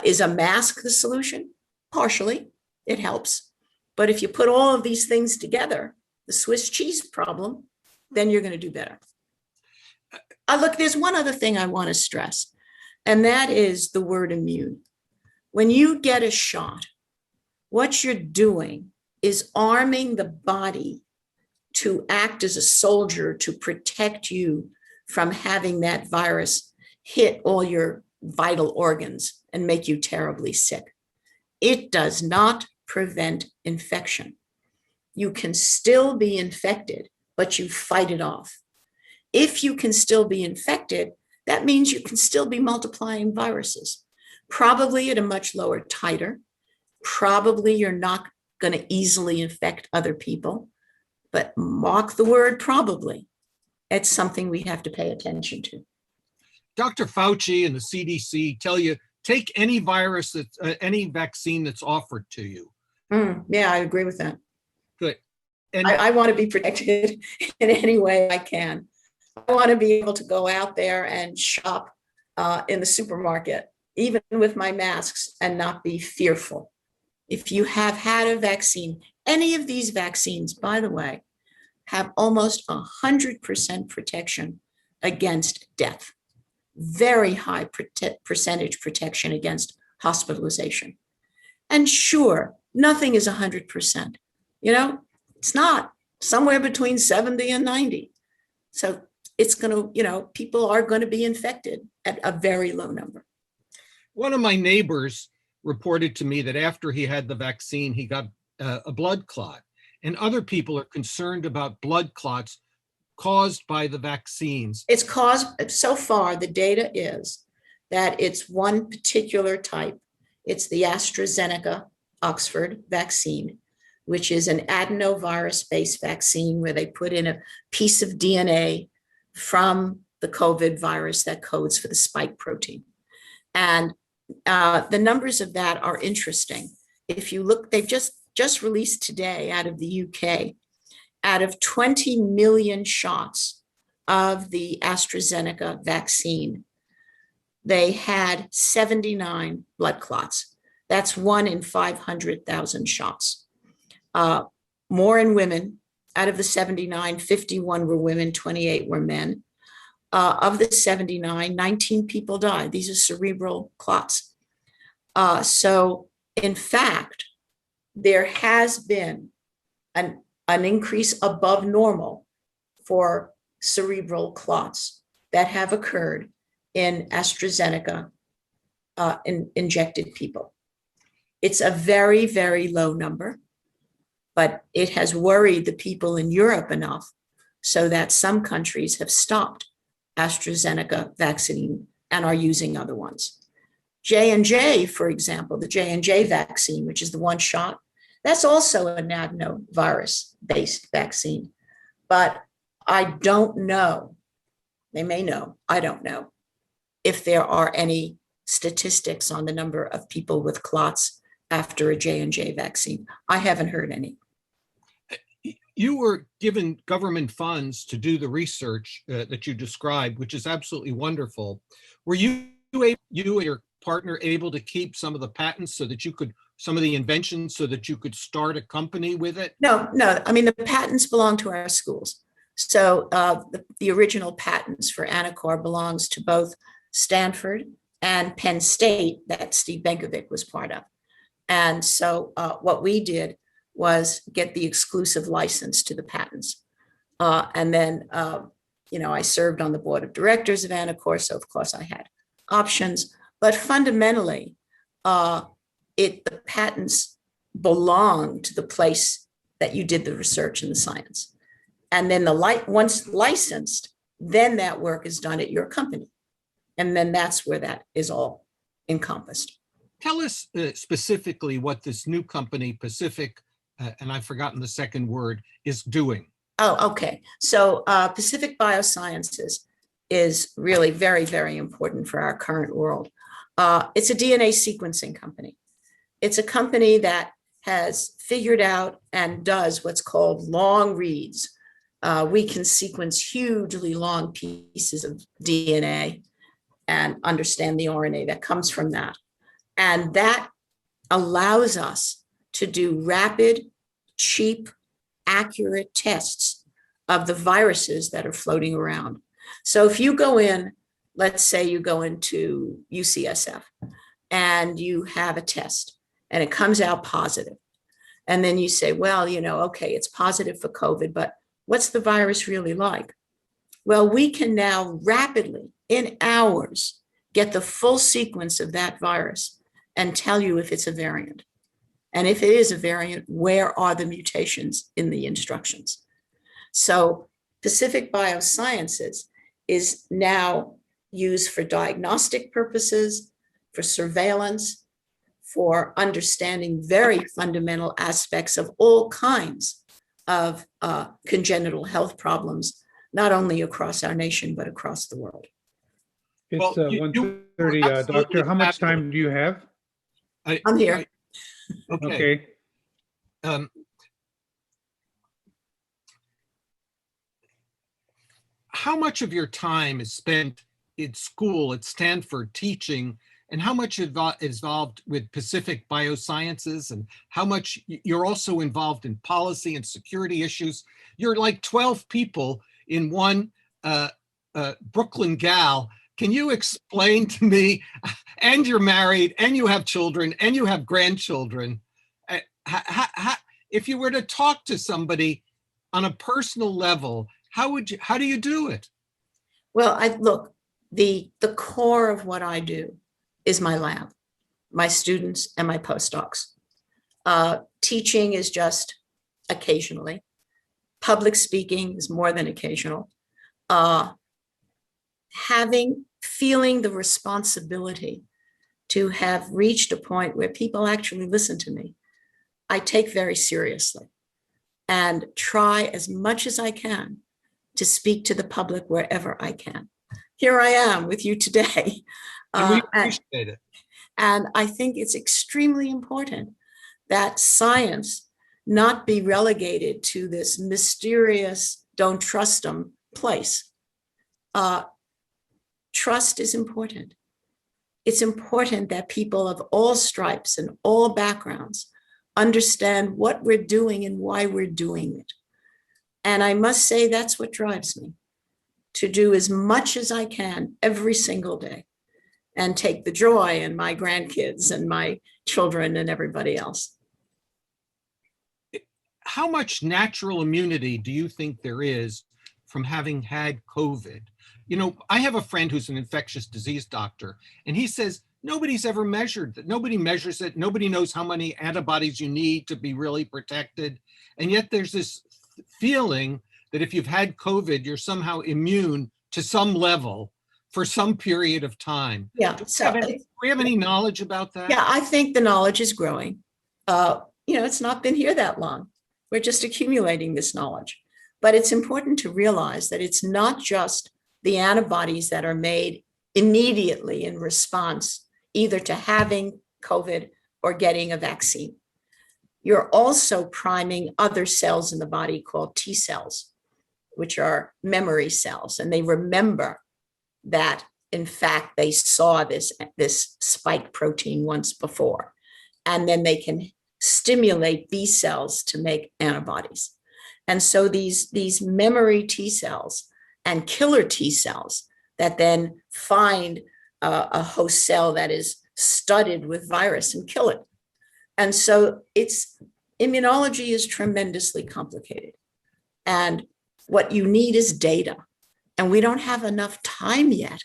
Is a mask the solution? Partially, it helps. But if you put all of these things together, the Swiss cheese problem, then you're going to do better. Look, there's one other thing I want to stress, and that is the word immune. When you get a shot, what you're doing is arming the body to act as a soldier to protect you from having that virus hit all your vital organs and make you terribly sick. It does not prevent infection. You can still be infected, but you fight it off. If you can still be infected, that means you can still be multiplying viruses, probably at a much lower titer. Probably you're not going to easily infect other people, but mark the word probably. It's something we have to pay attention to. Dr. Fauci and the CDC tell you, take any virus, any vaccine that's offered to you. Yeah, I agree with that. Good. And I want to be protected in any way I can. I want to be able to go out there and shop in the supermarket, even with my masks, and not be fearful. If you have had a vaccine, any of these vaccines, by the way, have almost 100% protection against death. Very high percentage protection against hospitalization. And sure, nothing is 100%. It's not. Somewhere between 70 and 90. So it's going to, people are going to be infected at a very low number. one of my neighbors reported to me that after he had the vaccine, he got a blood clot. And other people are concerned about blood clots caused by the vaccines. It's caused, so far, the data is that it's one particular type. It's the Astrazeneca Oxford vaccine, which is an adenovirus-based vaccine where they put in a piece of DNA from the COVID virus that codes for the spike protein. And the numbers of that are interesting. If you look, they've just released today out of the UK, out of 20 million shots of the AstraZeneca vaccine, they had 79 blood clots. That's 1 in 500,000 shots. More in women. Out of the 79, 51 were women, 28 were men. Of the 79, 19 people died. These are cerebral clots. So in fact, there has been an increase above normal for cerebral clots that have occurred in AstraZeneca injected people. It's a very, very low number, but it has worried the people in Europe enough so that some countries have stopped AstraZeneca vaccine and are using other ones. J&J, for example, the J&J vaccine, which is the one shot, that's also an adenovirus-based vaccine. But I don't know, they may know, I don't know, if there are any statistics on the number of people with clots after a J&J vaccine. I haven't heard any. You were given government funds to do the research that you described, which is absolutely wonderful. Were you and your partner able to keep some of the patents so that you could, some of the inventions so that you could start a company with it? No, no. I mean, the patents belong to our schools. So the original patents for Anacor belongs to both Stanford and Penn State that Steve Benkovic was part of. And so what we did was get the exclusive license to the patents. And then, I served on the board of directors of Anacor, so of course I had options. But fundamentally, the patents belong to the place that you did the research and the science. And then once licensed, then that work is done at your company. And then that's where that is all encompassed. Tell us specifically what this new company, Pacific, and I've forgotten the second word, is doing. Oh, okay. So Pacific Biosciences is really very, very important for our current world. It's a DNA sequencing company. It's a company that has figured out and does what's called long reads. We can sequence hugely long pieces of DNA and understand the RNA that comes from that. And that allows us to do rapid, cheap, accurate tests of the viruses that are floating around. So if you go in, let's say you go into UCSF and you have a test and it comes out positive. And then you say, well, okay, it's positive for COVID, but what's the virus really like? Well, we can now rapidly, in hours, get the full sequence of that virus and tell you if it's a variant. And if it is a variant, where are the mutations in the instructions? So Pacific Biosciences is now used for diagnostic purposes, for surveillance, for understanding very fundamental aspects of all kinds of congenital health problems, not only across our nation, but across the world. It's Well, 1:30, Doctor. How much time do you have? I'm here. Okay. How much of your time is spent in school at Stanford teaching, and how much is involved with Pacific Biosciences, and how much you're also involved in policy and security issues? You're like 12 people in one Brooklyn gal. Can you explain to me, and you're married, and you have children, and you have grandchildren, if you were to talk to somebody on a personal level, how do you do it? Well, look, the core of what I do is my lab, my students and my postdocs. Teaching is just occasionally. Public speaking is more than occasional. Feeling the responsibility to have reached a point where people actually listen to me, I take very seriously and try as much as I can to speak to the public wherever I can. Here I am with you today. And we appreciate it. And I think it's extremely important that science not be relegated to this mysterious, don't trust them place. Trust is important. It's important that people of all stripes and all backgrounds understand what we're doing and why we're doing it. And I must say that's what drives me, to do as much as I can every single day and take the joy in my grandkids and my children and everybody else. How much natural immunity do you think there is from having had COVID? I have a friend who's an infectious disease doctor, and he says nobody's ever measured that. Nobody measures it. Nobody knows how many antibodies you need to be really protected. And yet there's this feeling that if you've had COVID, you're somehow immune to some level for some period of time. Yeah. Do we have any knowledge about that? Yeah, I think the knowledge is growing. It's not been here that long. We're just accumulating this knowledge. But it's important to realize that it's not just the antibodies that are made immediately in response either to having COVID or getting a vaccine. you're also priming other cells in the body called T cells, which are memory cells. And they remember that, in fact, they saw this spike protein once before. And then they can stimulate B cells to make antibodies. And so these memory T cells and killer T cells that then find a host cell that is studded with virus and kill it. And so immunology is tremendously complicated. And what you need is data. And we don't have enough time yet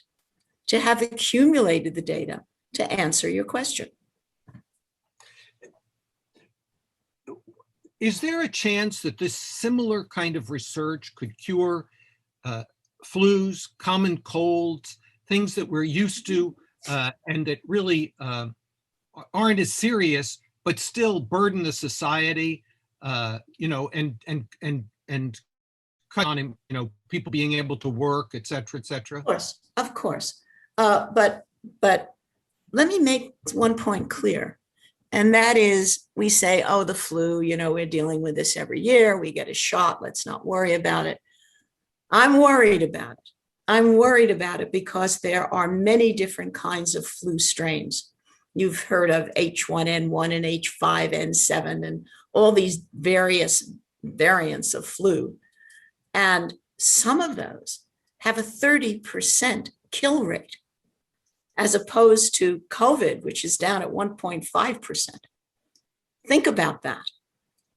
to have accumulated the data to answer your question. Is there a chance that this similar kind of research could cure flus, common colds, things that we're used to and that really aren't as serious, but still burden the society, and cut on, people being able to work, et cetera, et cetera? Of course. But let me make one point clear. And that is, we say, oh, the flu, we're dealing with this every year. We get a shot. Let's not worry about it. I'm worried about it. I'm worried about it because there are many different kinds of flu strains. You've heard of H1N1 and H5N7 and all these various variants of flu. And some of those have a 30% kill rate, as opposed to COVID, which is down at 1.5%. Think about that.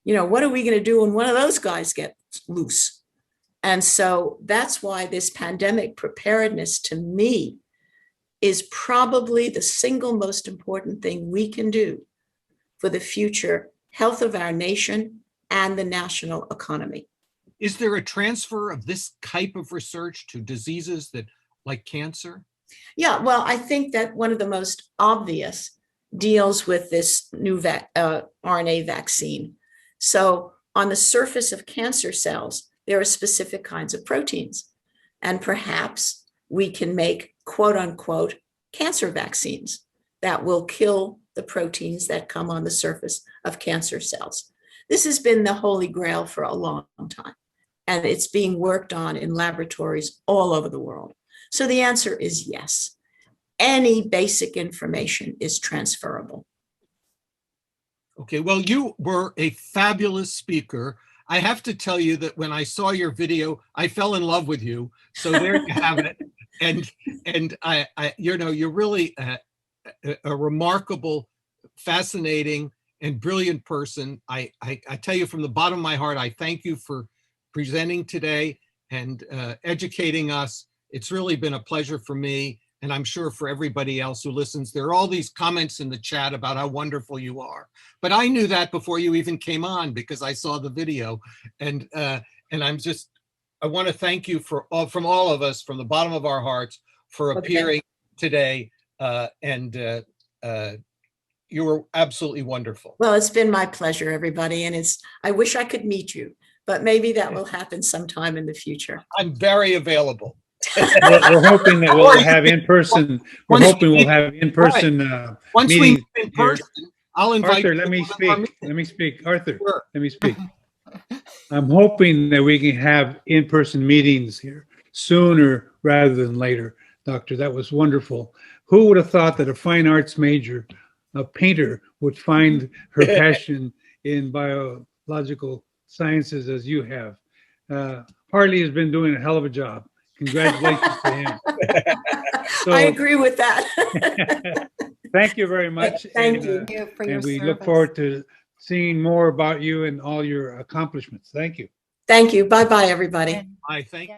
What are we going to do when one of those guys gets loose? And so that's why this pandemic preparedness, to me, is probably the single most important thing we can do for the future health of our nation and the national economy. Is there a transfer of this type of research to diseases like cancer? Yeah, well, I think that one of the most obvious deals with this new RNA vaccine. So on the surface of cancer cells, there are specific kinds of proteins. And perhaps we can make, quote unquote, cancer vaccines that will kill the proteins that come on the surface of cancer cells. This has been the holy grail for a long time, and it's being worked on in laboratories all over the world. So the answer is yes. Any basic information is transferable. Okay, well, you were a fabulous speaker. I have to tell you that when I saw your video, I fell in love with you. So there you have it. And I you're really a remarkable, fascinating, and brilliant person. I tell you from the bottom of my heart, I thank you for presenting today and educating us. It's really been a pleasure for me, and I'm sure for everybody else who listens. There are all these comments in the chat about how wonderful you are, but I knew that before you even came on because I saw the video, and I want to thank you from all of us, from the bottom of our hearts, for appearing today, and you were absolutely wonderful. Well, it's been my pleasure, everybody, and I wish I could meet you, but maybe that will happen sometime in the future. I'm very available. We're hoping that we'll have in-person. We're hoping we'll have in-person Once we meetings meet in person, I'll invite Arthur, you let me to our speak. Let me speak. Arthur, Sure. let me speak. I'm hoping that we can have in-person meetings here sooner rather than later. Doctor, that was wonderful. Who would have thought that a fine arts major, a painter, would find her passion in biological sciences as you have? Harley has been doing a hell of a job. Congratulations to him. So, I agree with that. thank you very much. Thank and, you. for your and we service. look forward to seeing more about you and all your accomplishments. Thank you. Thank you. Bye-bye, everybody. I thank you.